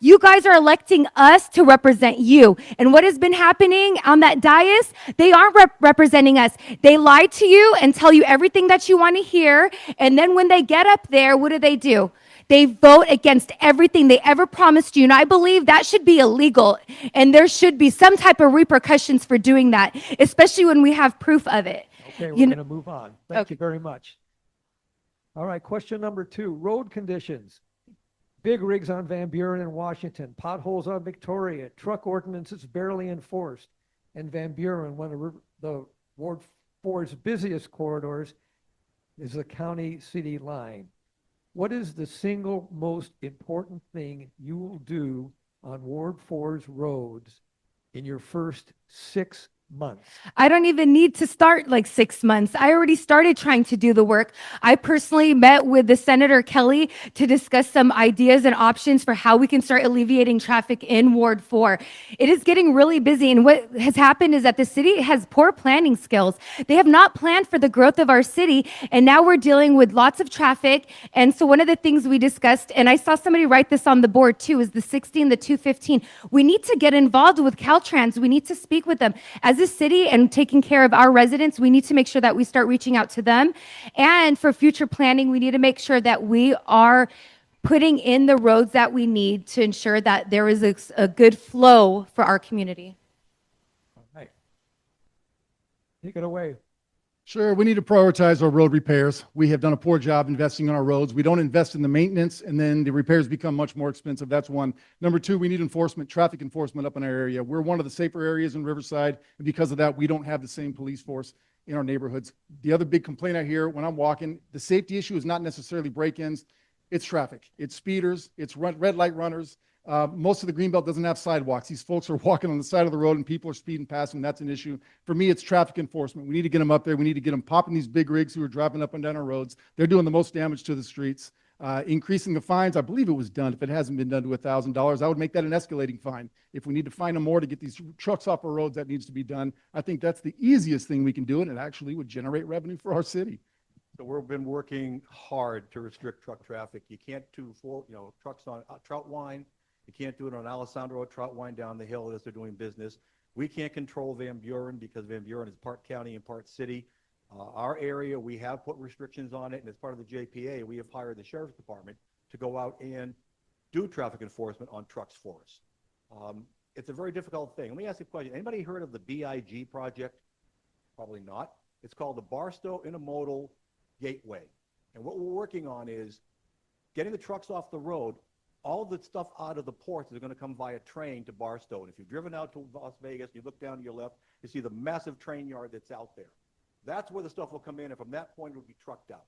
you guys are electing us to represent you. And what has been happening on that dais, they aren't representing us. They lie to you and tell you everything that you want to hear. And then when they get up there, what do? They vote against everything they ever promised you. And I believe that should be illegal. And there should be some type of repercussions for doing that, especially when we have proof of it. Okay, we're You going to move on. Thank Okay. you very much. All right, question number 2, road conditions. Big rigs on Van Buren and Washington, potholes on Victoria, truck ordinances barely enforced. And Van Buren, one of the Ward 4's busiest corridors, is the county-city line. What is the single most important thing you will do on Ward 4's roads in your first 6 months? I don't even need to start like 6 months. I already started trying to do the work. I personally met with the Senator Kelly to discuss some ideas and options for how we can start alleviating traffic in Ward 4. It is getting really busy, and what has happened is that the city has poor planning skills. They have not planned for the growth of our city, and now we're dealing with lots of traffic. And so one of the things we discussed, and I saw somebody write this on the board too, is the 60 and the 215. We need to get involved with Caltrans. We need to speak with them. As a city and taking care of our residents, we need to make sure that we start reaching out to them. And for future planning, we need to make sure that we are putting in the roads that we need to ensure that there is a good flow for our community. All right. Take it away. Sure, we need to prioritize our road repairs. We have done a poor job investing in our roads. We don't invest in the maintenance, and then the repairs become much more expensive. That's one. Number 2, we need enforcement, traffic enforcement up in our area. We're one of the safer areas in Riverside, and because of that, we don't have the same police force in our neighborhoods. The other big complaint I hear when I'm walking, the safety issue is not necessarily break-ins, it's traffic. It's speeders, it's red light runners. Most of the Greenbelt doesn't have sidewalks. These folks are walking on the side of the road and people are speeding past them. That's an issue. For me, it's traffic enforcement. We need to get them up there. We need to get them popping these big rigs who are driving up and down our roads. They're doing the most damage to the streets. Increasing the fines, I believe it was done. If it hasn't been done to $1,000, I would make that an escalating fine. If we need to fine them more to get these trucks off our roads, that needs to be done. I think that's the easiest thing we can do, and it actually would generate revenue for our city. So we've been working hard to restrict truck traffic. You can't do trucks on Troutwine. You can't do it on Alessandro Troutwine down the hill as they're doing business. We can't control Van Buren because Van Buren is part county and part city. Our area, we have put restrictions on it, and as part of the JPA, we have hired the sheriff's department to go out and do traffic enforcement on trucks for us. It's a very difficult thing. Let me ask you a question. Anybody heard of the BIG project? Probably not. It's called the Barstow Intermodal Gateway. And what we're working on is getting the trucks off the road. All the stuff out of the ports is going to come via train to Barstow. And if you've driven out to Las Vegas, you look down to your left, you see the massive train yard that's out there. That's where the stuff will come in, and from that point, it will be trucked out.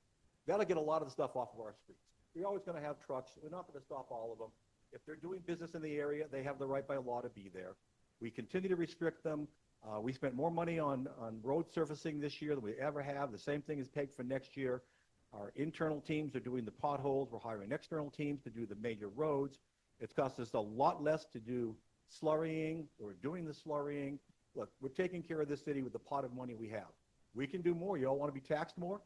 That'll get a lot of the stuff off of our streets. We're always going to have trucks. We're not going to stop all of them. If they're doing business in the area, they have the right by law to be there. We continue to restrict them. We spent more money on road surfacing this year than we ever have. The same thing is pegged for next year. Our internal teams are doing the potholes. We're hiring external teams to do the major roads. It's cost us a lot less to do slurrying. We're doing the slurrying. Look, we're taking care of this city with the pot of money we have. We can do more. You all want to be taxed more?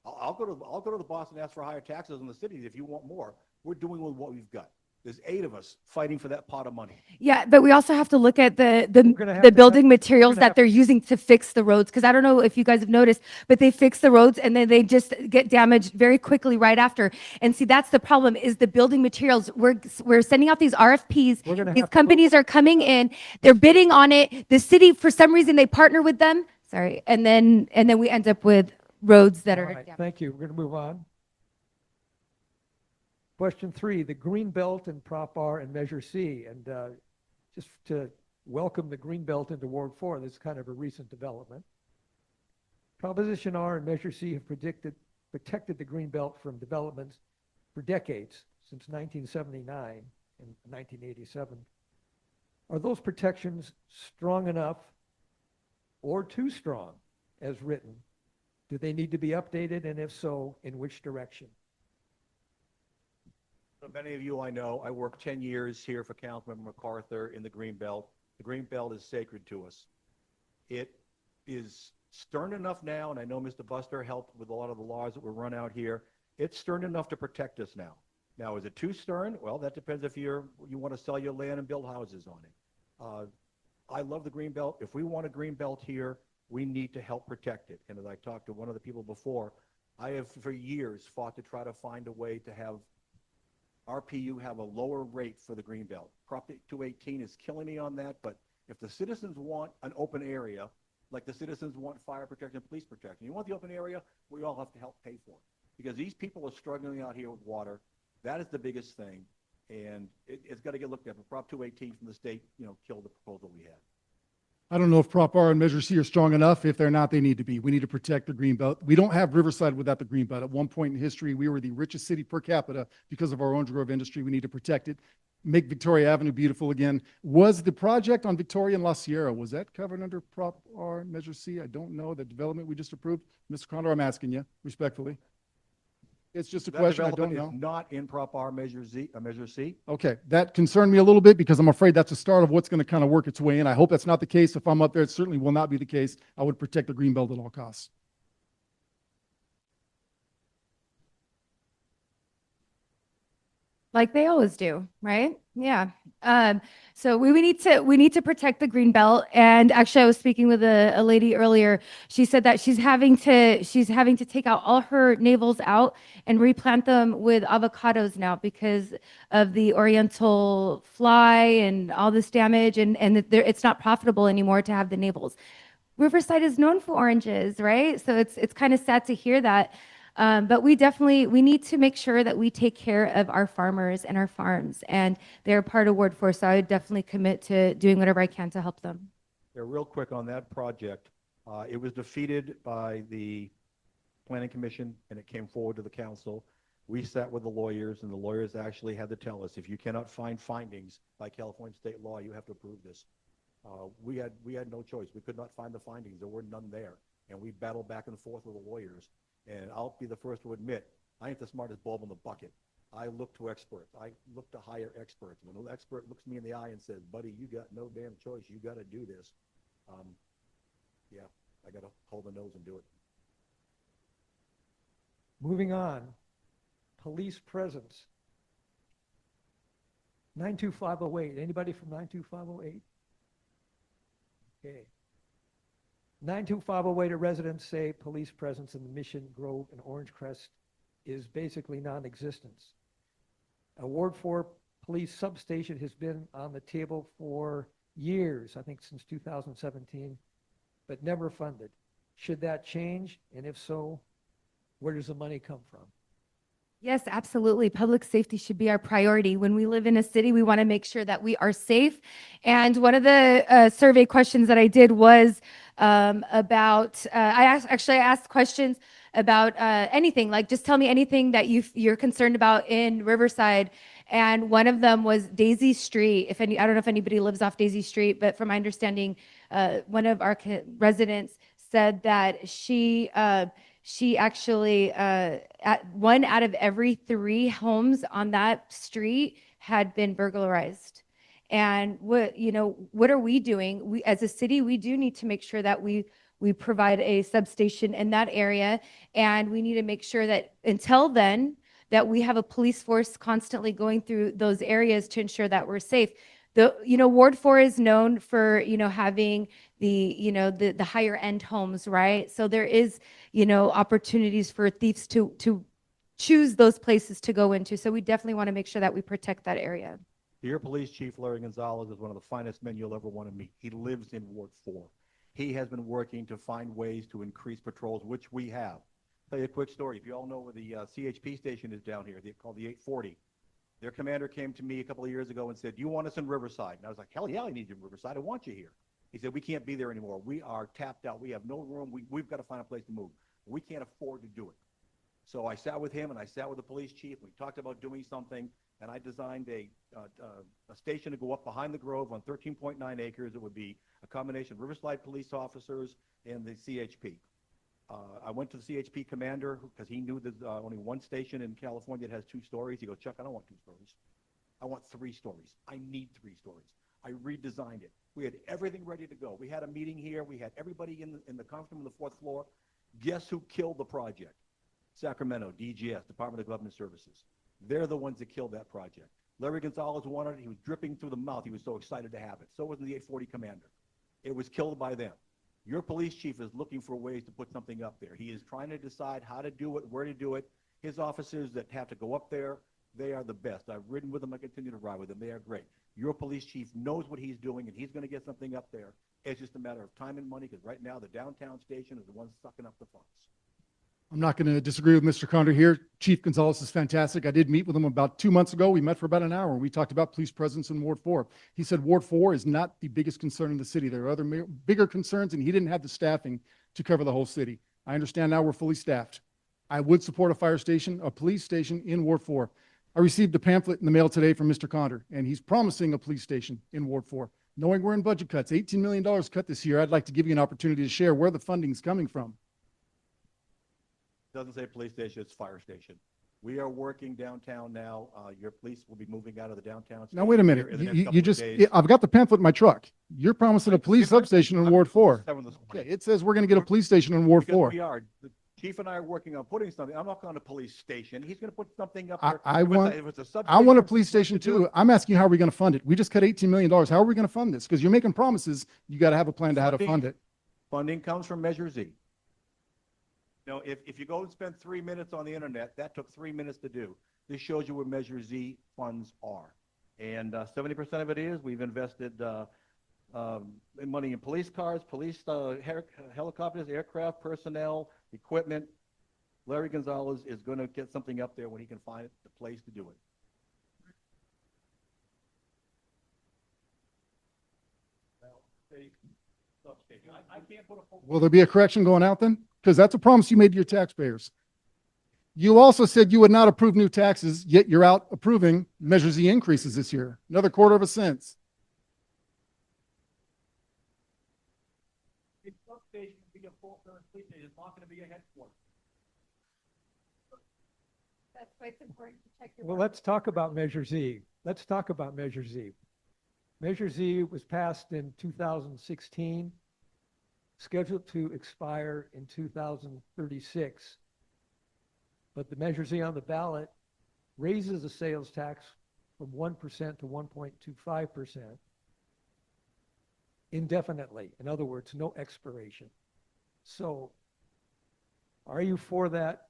I'll go to the boss and ask for higher taxes in the cities if you want more. We're doing with what we've got. There's 8 of us fighting for that pot of money. Yeah, but we also have to look at gonna have the to building cut- materials gonna that have they're using to fix the roads. Because I don't know if you guys have noticed, but they fix the roads and then they just get damaged very quickly right after. And see, that's the problem is the building materials. We're sending out these RFPs. We're gonna These have to companies are coming in. They're bidding on it. The city, for some reason, they partner with them. Sorry, and then we end up with roads that All are right, damaged. thank you. We're going to move on. Question 3, the Green Belt and Prop R and Measure C. And just to welcome the Green Belt into Ward 4, this is kind of a recent development. Proposition R and Measure C have protected the Green Belt from developments for decades, since 1979 and 1987. Are those protections strong enough or too strong as written? Do they need to be updated, and if so, in which direction? So many of you I know, I worked 10 years here for Councilmember MacArthur in the Green Belt. The Green Belt is sacred to us. It is stern enough now, and I know Mr. Buster helped with a lot of the laws that were run out here. It's stern enough to protect us now. Now, is it too stern? Well, that depends if you want to sell your land and build houses on it. I love the Green Belt. If we want a Green Belt here, we need to help protect it. And as I talked to one of the people before, I have for years fought to try to find a way to have RPU have a lower rate for the Green Belt. Prop 218 is killing me on that, but if the citizens want an open area, like the citizens want fire protection, police protection, you want the open area, we all have to help pay for it. Because these people are struggling out here with water. That is the biggest thing, and it's got to get looked at. But Prop 218 from the state, killed the proposal we had. I don't know if Prop R and Measure C are strong enough. If they're not, they need to be. We need to protect the Green Belt. We don't have Riverside without the Green Belt. At one point in history, we were the richest city per capita because of our orange grove industry. We need to protect it, make Victoria Avenue beautiful again. Was the project on Victoria and La Sierra, was that covered under Prop R and Measure C? I don't know. The development we just approved? Mr. Conder, I'm asking you respectfully. It's just a That question I don't development know. is not in Prop R Measure C. Okay, that concerned me a little bit because I'm afraid that's the start of what's going to kind of work its way in. I hope that's not the case. If I'm up there, it certainly will not be the case. I would protect the Green Belt at all costs. Like they always do, right? Yeah. So we need to protect the green belt. And actually, I was speaking with a lady earlier. She said that she's having to take out all her navels out and replant them with avocados now because of the oriental fly and all this damage, and it's not profitable anymore to have the navels. Riverside is known for oranges, right? So it's kind of sad to hear that. But we need to make sure that we take care of our farmers and our farms, and they're part of Ward 4. So I would definitely commit to doing whatever I can to help them. Yeah, real quick on that project. It was defeated by the Planning Commission, and it came forward to the council. We sat with the lawyers, and the lawyers actually had to tell us, if you cannot find findings by California state law, you have to approve this. We had no choice. We could not find the findings. There were none there. And we battled back and forth with the lawyers. And I'll be the first to admit, I ain't the smartest bulb in the bucket. I look to experts. I look to hire experts. When an expert looks me in the eye and says, buddy, you got no damn choice. You got to do this. Yeah, I got to hold the nose and do it. Moving on, police presence. 92508, anybody from 92508? Okay. 92508 residents say police presence in the Mission, Grove, and Orange Crest is basically non-existent. A Ward 4 police substation has been on the table for years, I think since 2017, but never funded. Should that change? And if so, where does the money come from? Yes, absolutely. Public safety should be our priority. When we live in a city, we want to make sure that we are safe. And one of the survey questions that I did was about, I asked questions about anything, like just tell me anything that you're concerned about in Riverside. And one of them was Daisy Street. I don't know if anybody lives off Daisy Street, but from my understanding, one of our residents said that she actually, at 1 out of every 3 homes on that street had been burglarized. And what are we doing? We, as a city, we do need to make sure that we provide a substation in that area, and we need to make sure that until then, that we have a police force constantly going through those areas to ensure that we're safe. Ward 4 is known for, having the higher end homes, right? So there is, opportunities for thieves to choose those places to go into. So we definitely want to make sure that we protect that area. Your police chief, Larry Gonzalez, is one of the finest men you'll ever want to meet. He lives in Ward 4. He has been working to find ways to increase patrols, which we have. Tell you a quick story. If you all know where the CHP station is down here, they call the 840. Their commander came to me a couple of years ago and said, "You want us in Riverside?" And I was like, "Hell yeah, I need you in Riverside. I want you here." He said, "We can't be there anymore. We are tapped out. We have no room. We've got to find a place to move. We can't afford to do it." So I sat with him and I sat with the police chief. We talked about doing something, and I designed a station to go up behind the Grove on 13.9 acres. It would be a combination of Riverside police officers and the CHP. I went to the CHP commander because he knew there's only one station in California that has 2 stories. He goes, "Chuck, I don't want 2 stories. I want 3 stories. I need 3 stories." I redesigned it. We had everything ready to go. We had a meeting here. We had everybody in the conference room on the 4th floor. Guess who killed the project? Sacramento, DGS, Department of Government Services. They're the ones that killed that project. Larry Gonzalez wanted it. He was dripping through the mouth. He was so excited to have it. So was the 840 commander. It was killed by them. Your police chief is looking for ways to put something up there. He is trying to decide how to do it, where to do it. His officers that have to go up there, they are the best. I've ridden with them. I continue to ride with them. They are great. Your police chief knows what he's doing, and he's going to get something up there. It's just a matter of time and money, because right now the downtown station is the one sucking up the funds. I'm not going to disagree with Mr. Conder here. Chief Gonzalez is fantastic. I did meet with him about 2 months ago. We met for about an hour and we talked about police presence in Ward 4. He said Ward 4 is not the biggest concern in the city. There are other bigger concerns, and he didn't have the staffing to cover the whole city. I understand now we're fully staffed. I would support a fire station, a police station in Ward 4. I received a pamphlet in the mail today from Mr. Conder, and he's promising a police station in Ward 4. Knowing we're in budget cuts, $18 million cut this year, I'd like to give you an opportunity to share where the funding's coming from. Doesn't say police station, it's fire station. We are working downtown now. Your police will be moving out of the downtown. Now, wait a minute. In the next couple You of just, days. I've got the pamphlet in my truck. You're promising a police substation in Ward 4. Okay, it says we're going to get a police station in Ward Because 4. we are. The chief and I are working on putting something. I'm not going to police station. He's going to put something up there. I want If it's a a substation, police station to do too. it. I'm asking how are we going to fund it? We just cut $18 million. How are we going to fund this? Because you're making promises. You got to have a plan to how to fund it. Funding comes from Measure Z. You know, if you go and spend 3 minutes on the internet, that took 3 minutes to do. This shows you where Measure Z funds are. And 70% of it is, we've invested money in police cars, police helicopters, aircraft, personnel, equipment. Larry Gonzalez is going to get something up there when he can find the place to do it. I can't put a full. Will there be a correction going out then? Because that's a promise you made to your taxpayers. You also said you would not approve new taxes, yet you're out approving Measure Z increases this year. Another quarter of a cent. A substation will be a full-service police station. It's not going to be a headquarters. That's why it's important to check your. Well, let's talk about Measure Z. Let's talk about Measure Z. Measure Z was passed in 2016, scheduled to expire in 2036. But the Measure Z on the ballot raises the sales tax from 1% to 1.25% indefinitely. In other words, no expiration. So are you for that?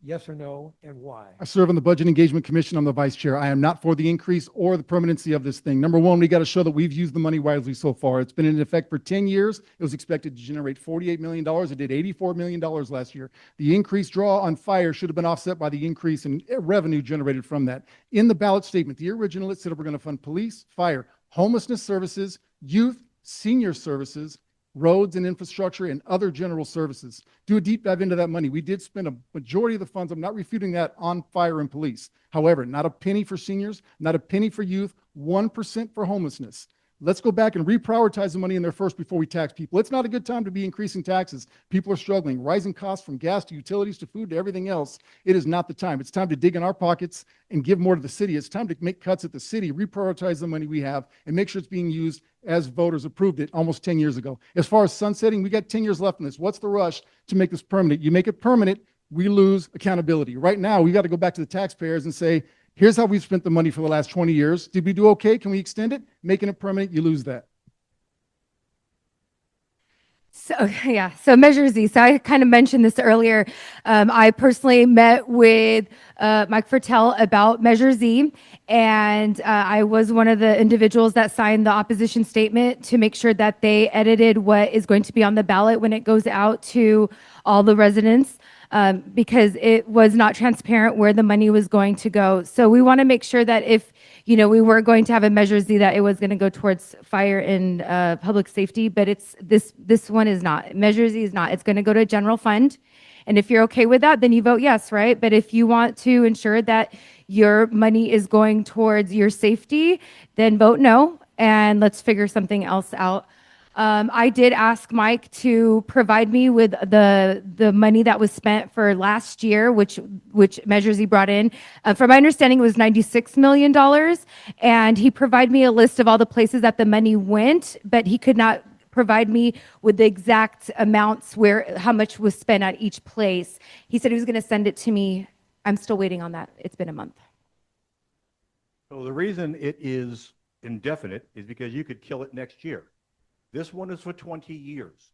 Yes or no, and why? I serve on the Budget Engagement Commission. I'm the vice chair. I am not for the increase or the permanency of this thing. Number one, we got to show that we've used the money wisely so far. It's been in effect for 10 years. It was expected to generate $48 million. It did $84 million last year. The increased draw on fire should have been offset by the increase in revenue generated from that. In the ballot statement, the original, it said we're going to fund police, fire, homelessness services, youth, senior services, roads and infrastructure, and other general services. Do a deep dive into that money. We did spend a majority of the funds. I'm not refuting that on fire and police. However, not a penny for seniors, not a penny for youth, 1% for homelessness. Let's go back and reprioritize the money in there first before we tax people. It's not a good time to be increasing taxes. People are struggling, rising costs from gas to utilities to food to everything else. It is not the time. It's time to dig in our pockets and give more to the city. It's time to make cuts at the city, reprioritize the money we have, and make sure it's being used as voters approved it almost 10 years ago. As far as sunsetting, we got 10 years left in this. What's the rush to make this permanent? You make it permanent, we lose accountability. Right now, we got to go back to the taxpayers and say, here's how we've spent the money for the last 20 years. Did we do okay? Can we extend it? Making it permanent, you lose that. So yeah, so Measure Z. So I kind of mentioned this earlier. I personally met with Mike Fertel about Measure Z, and I was one of the individuals that signed the opposition statement to make sure that they edited what is going to be on the ballot when it goes out to all the residents. Because it was not transparent where the money was going to go. So we want to make sure that if, we were going to have a Measure Z, that it was going to go towards fire and public safety, but this one is not. Measure Z is not. It's going to go to a general fund. And if you're okay with that, then you vote yes, right? But if you want to ensure that your money is going towards your safety, then vote no, and let's figure something else out. I did ask Mike to provide me with the money that was spent for last year, which measures he brought in. From my understanding, it was $96 million, and he provided me a list of all the places that the money went, but he could not provide me with the exact amounts how much was spent at each place. He said he was going to send it to me. I'm still waiting on that. It's been a month. So the reason it is indefinite is because you could kill it next year. This one is for 20 years.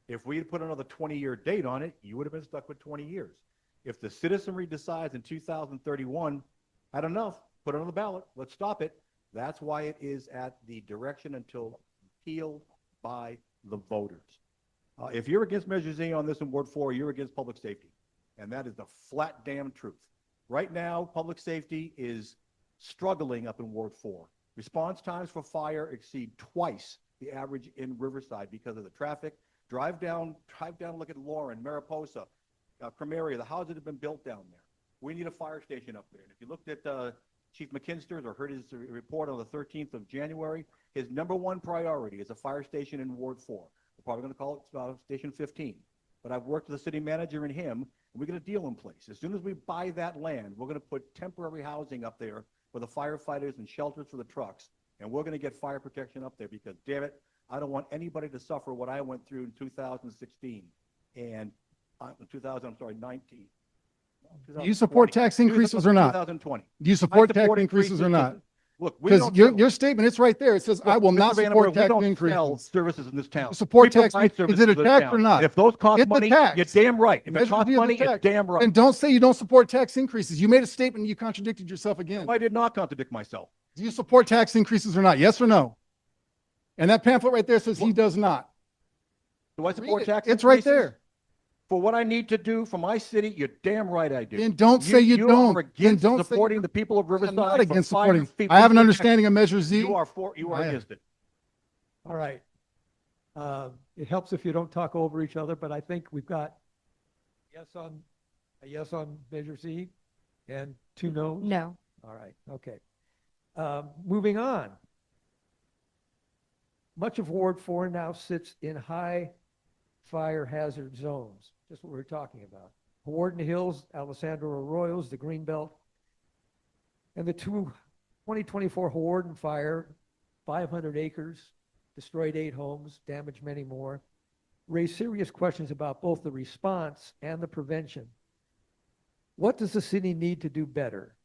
If we had put another 20-year date on it, you would have been stuck with 20 years. If the citizenry decides in 2031, had enough, put it on the ballot, let's stop it. That's why it is at the direction until appealed by the voters. If you're against Measure Z on this in Ward 4, you're against public safety. And that is the flat damn truth. Right now, public safety is struggling up in Ward 4. Response times for fire exceed twice the average in Riverside because of the traffic. Drive down, look at Lauren, Mariposa, Primaria, the houses that have been built down there. We need a fire station up there. And if you looked at Chief McKinster's or heard his report on the 13th of January, his #1 priority is a fire station in Ward 4. We're probably going to call it Station 15. But I've worked with the city manager and him, and we're going to deal in place. As soon as we buy that land, we're going to put temporary housing up there for the firefighters and shelters for the trucks. And we're going to get fire protection up there because, damn it, I don't want anybody to suffer what I went through in 2016 and 19. Do you support tax increases or not? 2020. Do you support tax increases or not? Look, we Because don't your statement, it's right there. It says, I will Mr. not support Vandenberg, tax we don't sell increases. services in this town. Support We tax. provide Is services it a to this tax town. or not? And if those cost Get the money, tax. you're damn right. If it Measure costs Z is a money, it's tax. damn right. And don't say you don't support tax increases. You made a statement and you contradicted yourself again. I did not contradict myself. Do you support tax increases or not? Yes or no? And that pamphlet right there says he does not. Do I support tax It's right increases? there. For what I need to do for my city, you're damn right I do. Then don't say you don't. are Then against don't say supporting you- the people of Riverside. I'm not for against firing supporting. people I have an who- understanding of Measure Z. You are I- against it. All right. It helps if you don't talk over each other, but I think we've got a yes on Measure Z and 2 no's. No. All right, okay. Moving on. Much of Ward 4 now sits in high fire hazard zones, just what we were talking about. Hawarden Hills, Alessandro Arroyos, the Greenbelt, and the 2024 Hawarden fire, 500 acres, destroyed 8 homes, damaged many more, raised serious questions about both the response and the prevention. What does the city need to do better?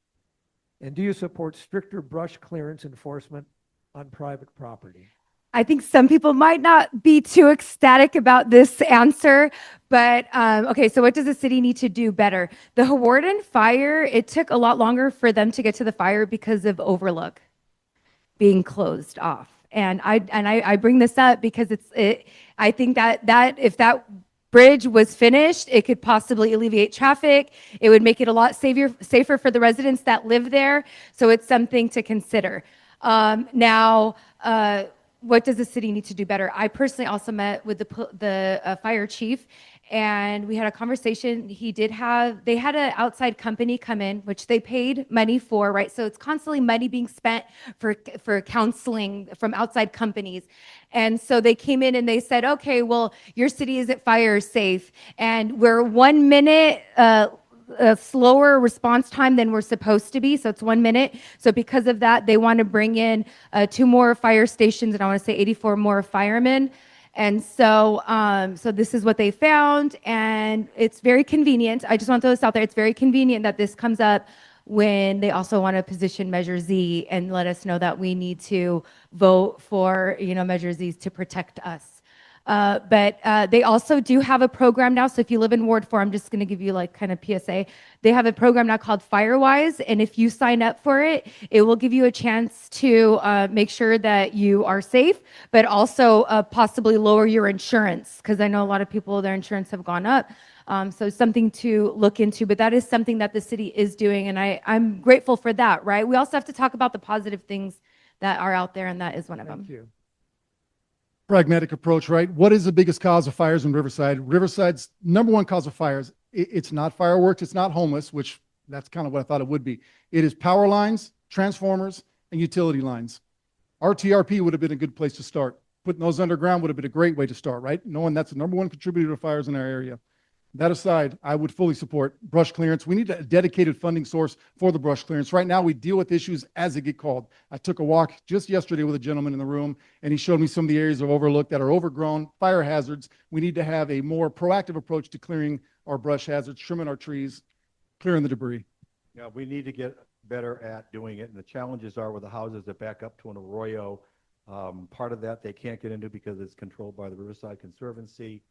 And do you support stricter brush clearance enforcement on private property? I think some people might not be too ecstatic about this answer, but okay, so what does the city need to do better? The Hawarden fire, it took a lot longer for them to get to the fire because of Overlook being closed off. And I bring this up because I think that if that bridge was finished, it could possibly alleviate traffic. It would make it a lot safer for the residents that live there. So it's something to consider. What does the city need to do better? I personally also met with the fire chief, and we had a conversation. They had an outside company come in, which they paid money for, right? So it's constantly money being spent for counseling from outside companies. And so they came in and they said, okay, well, your city isn't fire safe, and we're 1 minute a slower response time than we're supposed to be. So it's 1 minute. So because of that, they want to bring in 2 more fire stations, and I want to say 84 more firemen. And so, so this is what they found, and it's very convenient. I just want to throw this out there. It's very convenient that this comes up when they also want to position Measure Z and let us know that we need to vote for, Measure Z's to protect us. But they also do have a program now. So if you live in Ward 4, I'm just going to give you like kind of PSA. They have a program now called Firewise. And if you sign up for it, it will give you a chance to make sure that you are safe, but also possibly lower your insurance. Because I know a lot of people, their insurance have gone up. So something to look into, but that is something that the city is doing. And I'm grateful for that, right? We also have to talk about the positive things that are out there, and that is one of them. Thank you. Pragmatic approach, right? What is the biggest cause of fires in Riverside? Riverside's number one cause of fires, it's not fireworks, it's not homeless, which that's kind of what I thought it would be. It is power lines, transformers, and utility lines. RTRP would have been a good place to start. Putting those underground would have been a great way to start, right? Knowing that's the number one contributor to fires in our area. That aside, I would fully support brush clearance. We need a dedicated funding source for the brush clearance. Right now, we deal with issues as they get called. I took a walk just yesterday with a gentleman in the room, and he showed me some of the areas of overlook that are overgrown, fire hazards. We need to have a more proactive approach to clearing our brush hazards, trimming our trees, clearing the debris. Yeah, we need to get better at doing it, and the challenges are with the houses that back up to an arroyo. Part of that they can't get into because it's controlled by the Riverside Conservancy.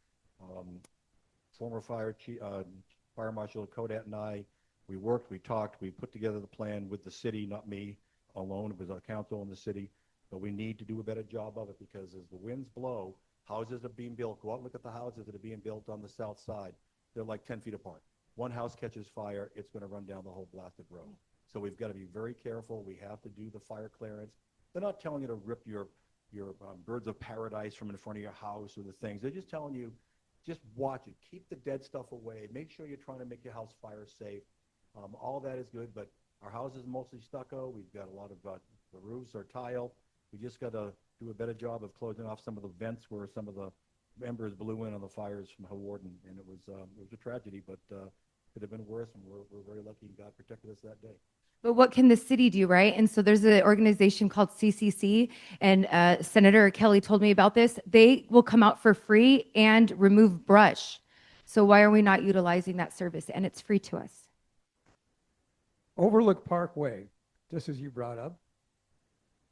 Former fire marshal Qattawi and I, we worked, we talked, we put together the plan with the city, not me alone. It was our council in the city, but we need to do a better job of it because as the winds blow, houses are being built. Go out and look at the houses that are being built on the south side. They're like 10 feet apart. One house catches fire, it's going to run down the whole blasted road. So we've got to be very careful. We have to do the fire clearance. They're not telling you to rip your birds of paradise from in front of your house or the things. They're just telling you, just watch it. Keep the dead stuff away. Make sure you're trying to make your house fire safe. All that is good, but our house is mostly stucco. We've got a lot of the roofs are tile. We just got to do a better job of closing off some of the vents where some of the embers blew in on the fires from Hawarden, and it was a tragedy, but could have been worse, and we're very lucky God protected us that day. But what can the city do, right? And so there's an organization called CCC, and Senator Kelly told me about this. They will come out for free and remove brush. So why are we not utilizing that service? And it's free to us. Overlook Parkway, just as you brought up.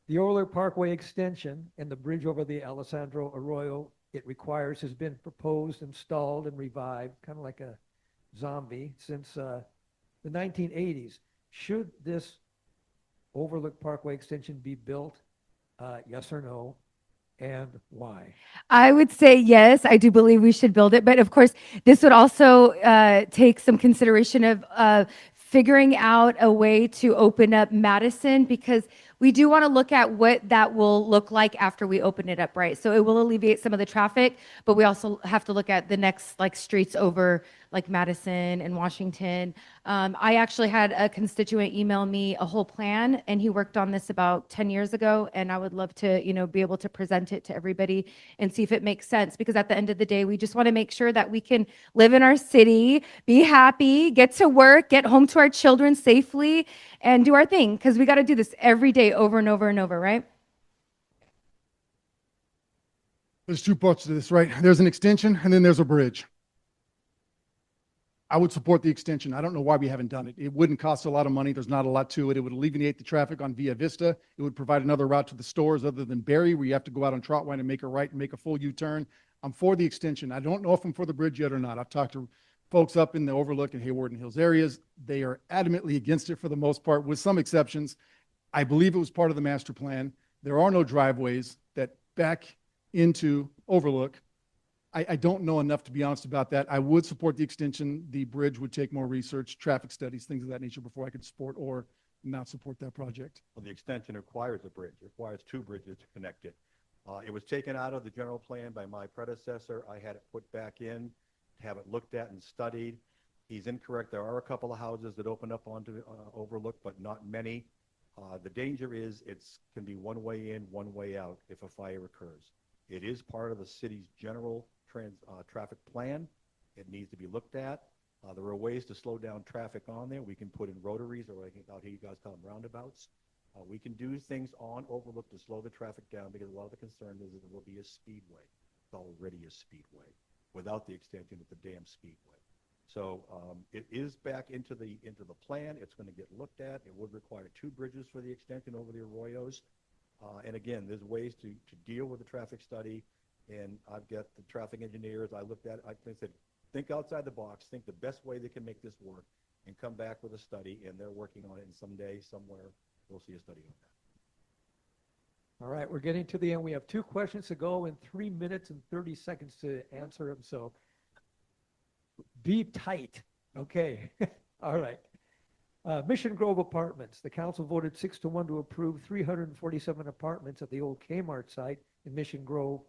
The Overlook Parkway extension and the bridge over the Alessandro Arroyo it requires has been proposed, installed, and revived, kind of like a zombie, since the 1980s. Should this Overlook Parkway extension be built? Yes or no? And why? I would say yes, I do believe we should build it. But of course, this would also take some consideration of figuring out a way to open up Madison, because we do want to look at what that will look like after we open it up, right? So it will alleviate some of the traffic, but we also have to look at the next like streets over like Madison and Washington. I actually had a constituent email me a whole plan, and he worked on this about 10 years ago, and I would love to, be able to present it to everybody and see if it makes sense, because at the end of the day, we just want to make sure that we can live in our city, be happy, get to work, get home to our children safely, and do our thing, because we got to do this every day over and over and over, right? There's two parts to this, right? There's an extension and then there's a bridge. I would support the extension. I don't know why we haven't done it. It wouldn't cost a lot of money. There's not a lot to it. It would alleviate the traffic on Via Vista. It would provide another route to the stores other than Berry, where you have to go out on Trotwine and make a right and make a full U-turn. I'm for the extension. I don't know if I'm for the bridge yet or not. I've talked to folks up in the Overlook and Hayward and Hills areas. They are adamantly against it for the most part, with some exceptions. I believe it was part of the master plan. There are no driveways that back into Overlook. I don't know enough to be honest about that. I would support the extension. The bridge would take more research, traffic studies, things of that nature before I could support or not support that project. Well, the extension requires a bridge. It requires two bridges to connect it. It was taken out of the general plan by my predecessor. I had it put back in to have it looked at and studied. He's incorrect. There are a couple of houses that open up onto Overlook, but not many. The danger is it can be one way in, one way out if a fire occurs. It is part of the city's general traffic plan. It needs to be looked at. There are ways to slow down traffic on there. We can put in rotaries, or I think out here you guys call them roundabouts. We can do things on Overlook to slow the traffic down, because a lot of the concern is that there will be a speedway. already a speedway without the extension of the damn speedway. So it is back into the plan. It's going to get looked at. It would require 2 bridges for the extension over the arroyos. And again, there's ways to deal with the traffic study. And I've got the traffic engineers. I looked at it. I said, think outside the box. Think the best way they can make this work, and come back with a study. And they're working on it. And someday, somewhere, we'll see a study on that. All right, we're getting to the end. We have 2 questions to go and 3 minutes and 30 seconds to answer them. So be tight. Okay. All right. Mission Grove Apartments. The council voted 6-1 to approve 347 apartments at the old Kmart site in Mission Grove,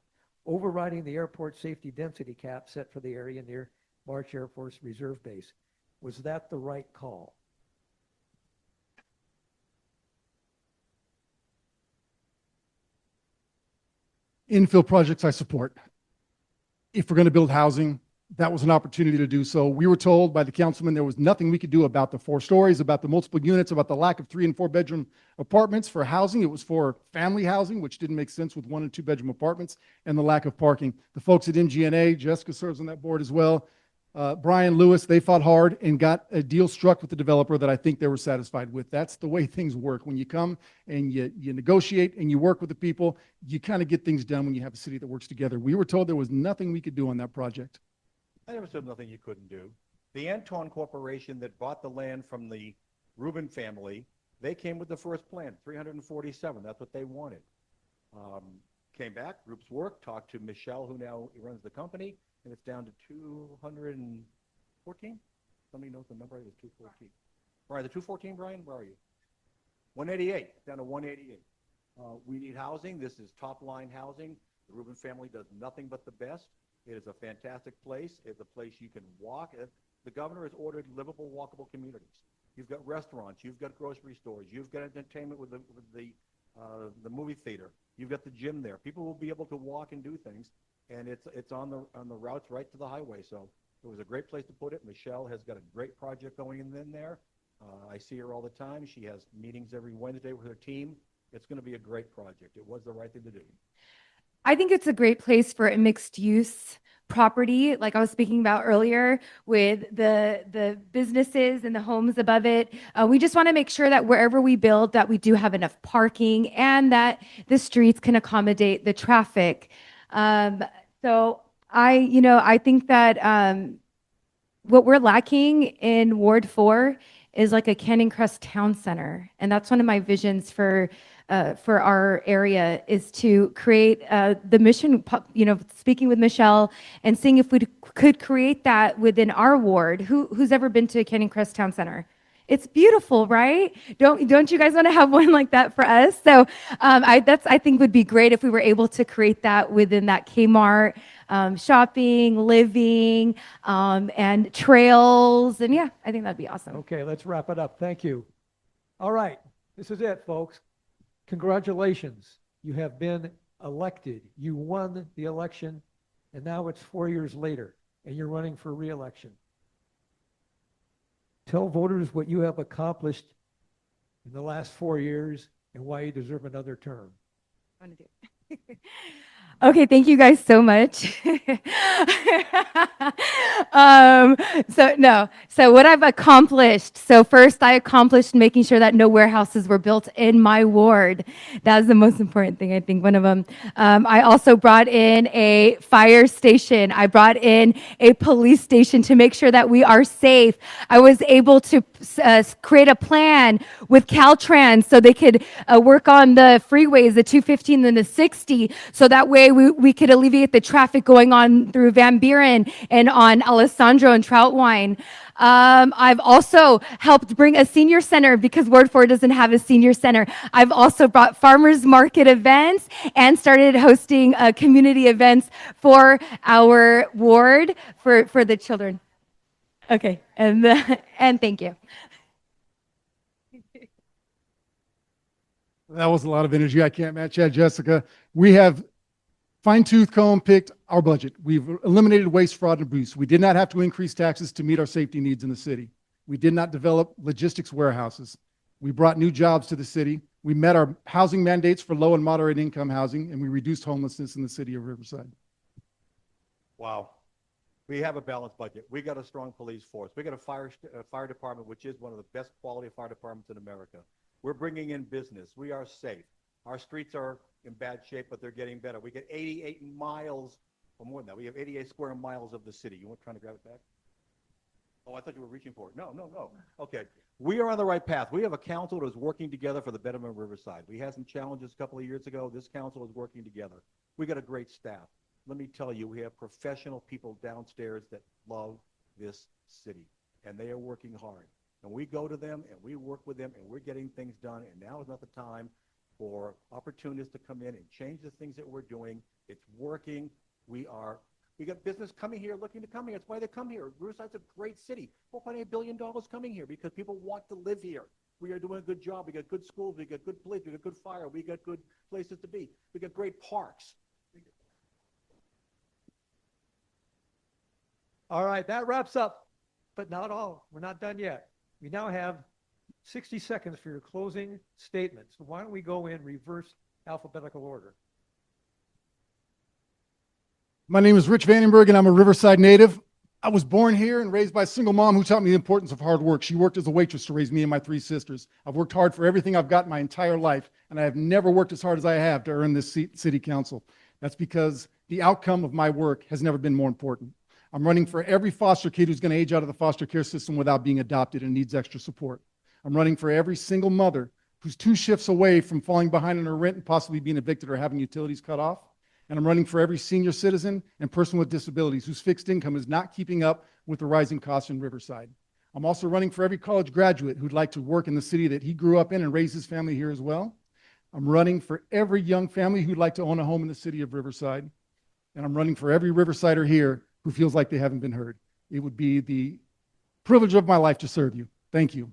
overriding the airport safety density cap set for the area near March Air Force Reserve Base. Was that the right call? Infill projects I support. If we're going to build housing, that was an opportunity to do so. We were told by the councilman there was nothing we could do about the 4 stories, about the multiple units, about the lack of 3 and 4 bedroom apartments for housing. It was for family housing, which didn't make sense with 1 and 2 bedroom apartments, and the lack of parking. The folks at MGNA, Jessica serves on that board as well, Brian Lewis, they fought hard and got a deal struck with the developer that I think they were satisfied with. That's the way things work. When you come and you negotiate and you work with the people, you kind of get things done when you have a city that works together. We were told there was nothing we could do on that project. I never said nothing you couldn't do. The Anton Corporation that bought the land from the Rubin family, they came with the first plan, 347. That's what they wanted. Came back, groups worked, talked to Michelle, who now runs the company, and it's down to 214? Somebody knows the number? It was 214. Brian, the 214, Brian? Where are you? 188, down to 188. We need housing. This is top-line housing. The Rubin family does nothing but the best. It is a fantastic place. It's a place you can walk. The governor has ordered livable, walkable communities. You've got restaurants. You've got grocery stores. You've got entertainment with the movie theater. You've got the gym there. People will be able to walk and do things, and it's on the routes right to the highway. So it was a great place to put it. Michelle has got a great project going in there. I see her all the time. She has meetings every Wednesday with her team. It's going to be a great project. It was the right thing to do. I think it's a great place for a mixed use property, like I was speaking about earlier with the businesses and the homes above it. We just want to make sure that wherever we build, that we do have enough parking and that the streets can accommodate the traffic. So I think that what we're lacking in Ward 4 is like a Canyon Crest Town Center, and that's one of my visions for our area, is to create the mission, speaking with Michelle and seeing if we could create that within our ward. Who's ever been to Canyon Crest Town Center? It's beautiful, right? Don't you guys want to have one like that for us? So I think would be great if we were able to create that within that Kmart, shopping, living, and trails. And yeah, I think that'd be awesome. Okay, let's wrap it up. Thank you. All right, this is it, folks. Congratulations. You have been elected. You won the election, and now it's 4 years later, and you're running for re-election. Tell voters what you have accomplished in the last 4 years and why you deserve another term. I want to do it. Okay, thank you guys so much. So what I've accomplished. So first, I accomplished making sure that no warehouses were built in my ward. That was the most important thing, I think, one of them. I also brought in a fire station. I brought in a police station to make sure that we are safe. I was able to create a plan with Caltrans so they could work on the freeways, the 215 and the 60, so that way we could alleviate the traffic going on through Van Buren and on Alessandro and Troutwine. I've also helped bring a senior center because Ward 4 doesn't have a senior center. I've also brought farmers market events and started hosting community events for our ward for the children. Okay, and thank you. That was a lot of energy. I can't match that, Jessica. We have fine-tooth comb picked our budget. We've eliminated waste, fraud, and abuse. We did not have to increase taxes to meet our safety needs in the city. We did not develop logistics warehouses. We brought new jobs to the city. We met our housing mandates for low and moderate income housing, and we reduced homelessness in the city of Riverside. Wow. We have a balanced budget. We got a strong police force. We got a fire department, which is one of the best quality fire departments in America. We're bringing in business. We are safe. Our streets are in bad shape, but they're getting better. We get 88 miles, or more than that. We have 88 square miles of the city. You want trying to grab it back? Oh, I thought you were reaching for it. No, no, no. Okay. We are on the right path. We have a council that is working together for the betterment of Riverside. We had some challenges a couple of years ago. This council is working together. We got a great staff. Let me tell you, we have professional people downstairs that love this city, and they are working hard. And we go to them, and we work with them, and we're getting things done, and now is not the time for opportunists to come in and change the things that we're doing. It's working. We got business coming here, looking to come here. That's why they come here. Riverside's a great city. $4.8 billion coming here because people want to live here. We are doing a good job. We got good schools. We got good police. We got good fire. We got good places to be. We got great parks. All right, that wraps up, but not all. We're not done yet. We now have 60 seconds for your closing statements. So why don't we go in reverse alphabetical order? My name is Rich Vandenberg, and I'm a Riverside native. I was born here and raised by a single mom who taught me the importance of hard work. She worked as a waitress to raise me and my 3 sisters. I've worked hard for everything I've got my entire life, and I have never worked as hard as I have to earn this seat, city council. That's because the outcome of my work has never been more important. I'm running for every foster kid who's going to age out of the foster care system without being adopted and needs extra support. I'm running for every single mother who's 2 shifts away from falling behind on her rent and possibly being evicted or having utilities cut off. And I'm running for every senior citizen and person with disabilities whose fixed income is not keeping up with the rising costs in Riverside. I'm also running for every college graduate who'd like to work in the city that he grew up in and raise his family here as well. I'm running for every young family who'd like to own a home in the city of Riverside. And I'm running for every Riversider here who feels like they haven't been heard. It would be the privilege of my life to serve you. Thank you.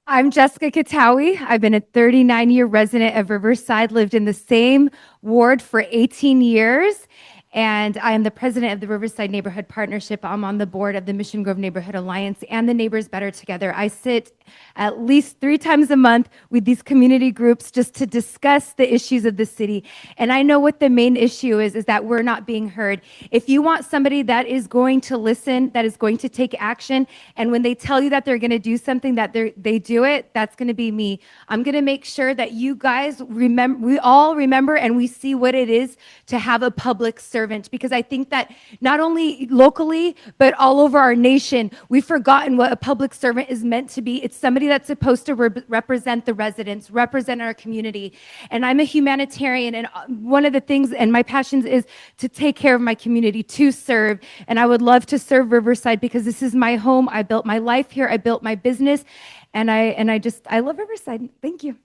I'm Jessica Qattawi. I've been a 39-year resident of Riverside, lived in the same ward for 18 years, and I am the president of the Riverside Neighborhood Partnership. I'm on the board of the Mission Grove Neighborhood Alliance and the Neighbors Better Together. I sit at least 3 times a month with these community groups just to discuss the issues of the city. And I know what the main issue is that we're not being heard. If you want somebody that is going to listen, that is going to take action, and when they tell you that they're going to do something, that they do it, that's going to be me. I'm going to make sure that you guys remember, we all remember, and we see what it is to have a public servant, because I think that not only locally, but all over our nation, we've forgotten what a public servant is meant to be. It's somebody that's supposed to represent the residents, represent our community. And I'm a humanitarian, and one of the things, and my passions is to take care of my community, to serve. And I would love to serve Riverside because this is my home. I built my life here. I built my business, and I love Riverside. Thank you.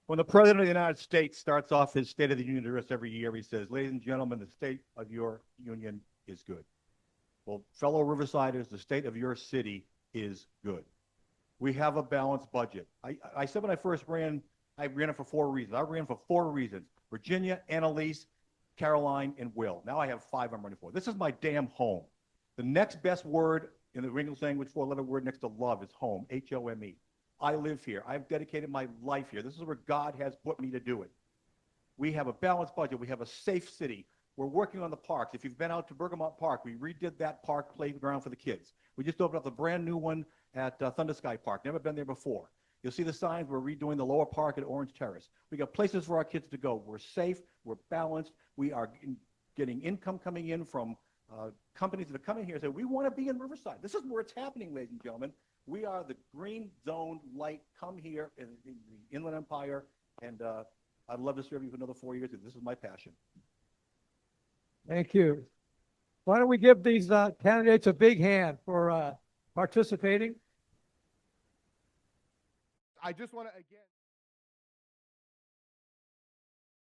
When the President of the United States starts off his State of the Union address every year, he says, "Ladies and gentlemen, the state of your union is good." Well, fellow Riversiders, the state of your city is good. We have a balanced budget. I said when I first ran, I ran it for 4 reasons. I ran for 4 reasons: Virginia, Annalise, Caroline, and Will. Now I have 5 I'm running for. This is my damn home. The next best word in the English language, 4-letter word next to love, is home, H-O-M-E. I live here. I've dedicated my life here. This is where God has put me to do it. We have a balanced budget. We have a safe city. We're working on the parks. If you've been out to Bergamot Park, we redid that park playground for the kids. We just opened up the brand new one at Thunder Sky Park. Never been there before. You'll see the signs. We're redoing the lower park at Orange Terrace. We got places for our kids to go. We're safe. We're balanced. We are getting income coming in from companies that are coming here and say, we want to be in Riverside. This is where it's happening, ladies and gentlemen. We are the green zone light. Come here in the Inland Empire, and I'd love to serve you for another 4 years. This is my passion. Thank you. Why don't we give these candidates a big hand for participating? I just want to, again.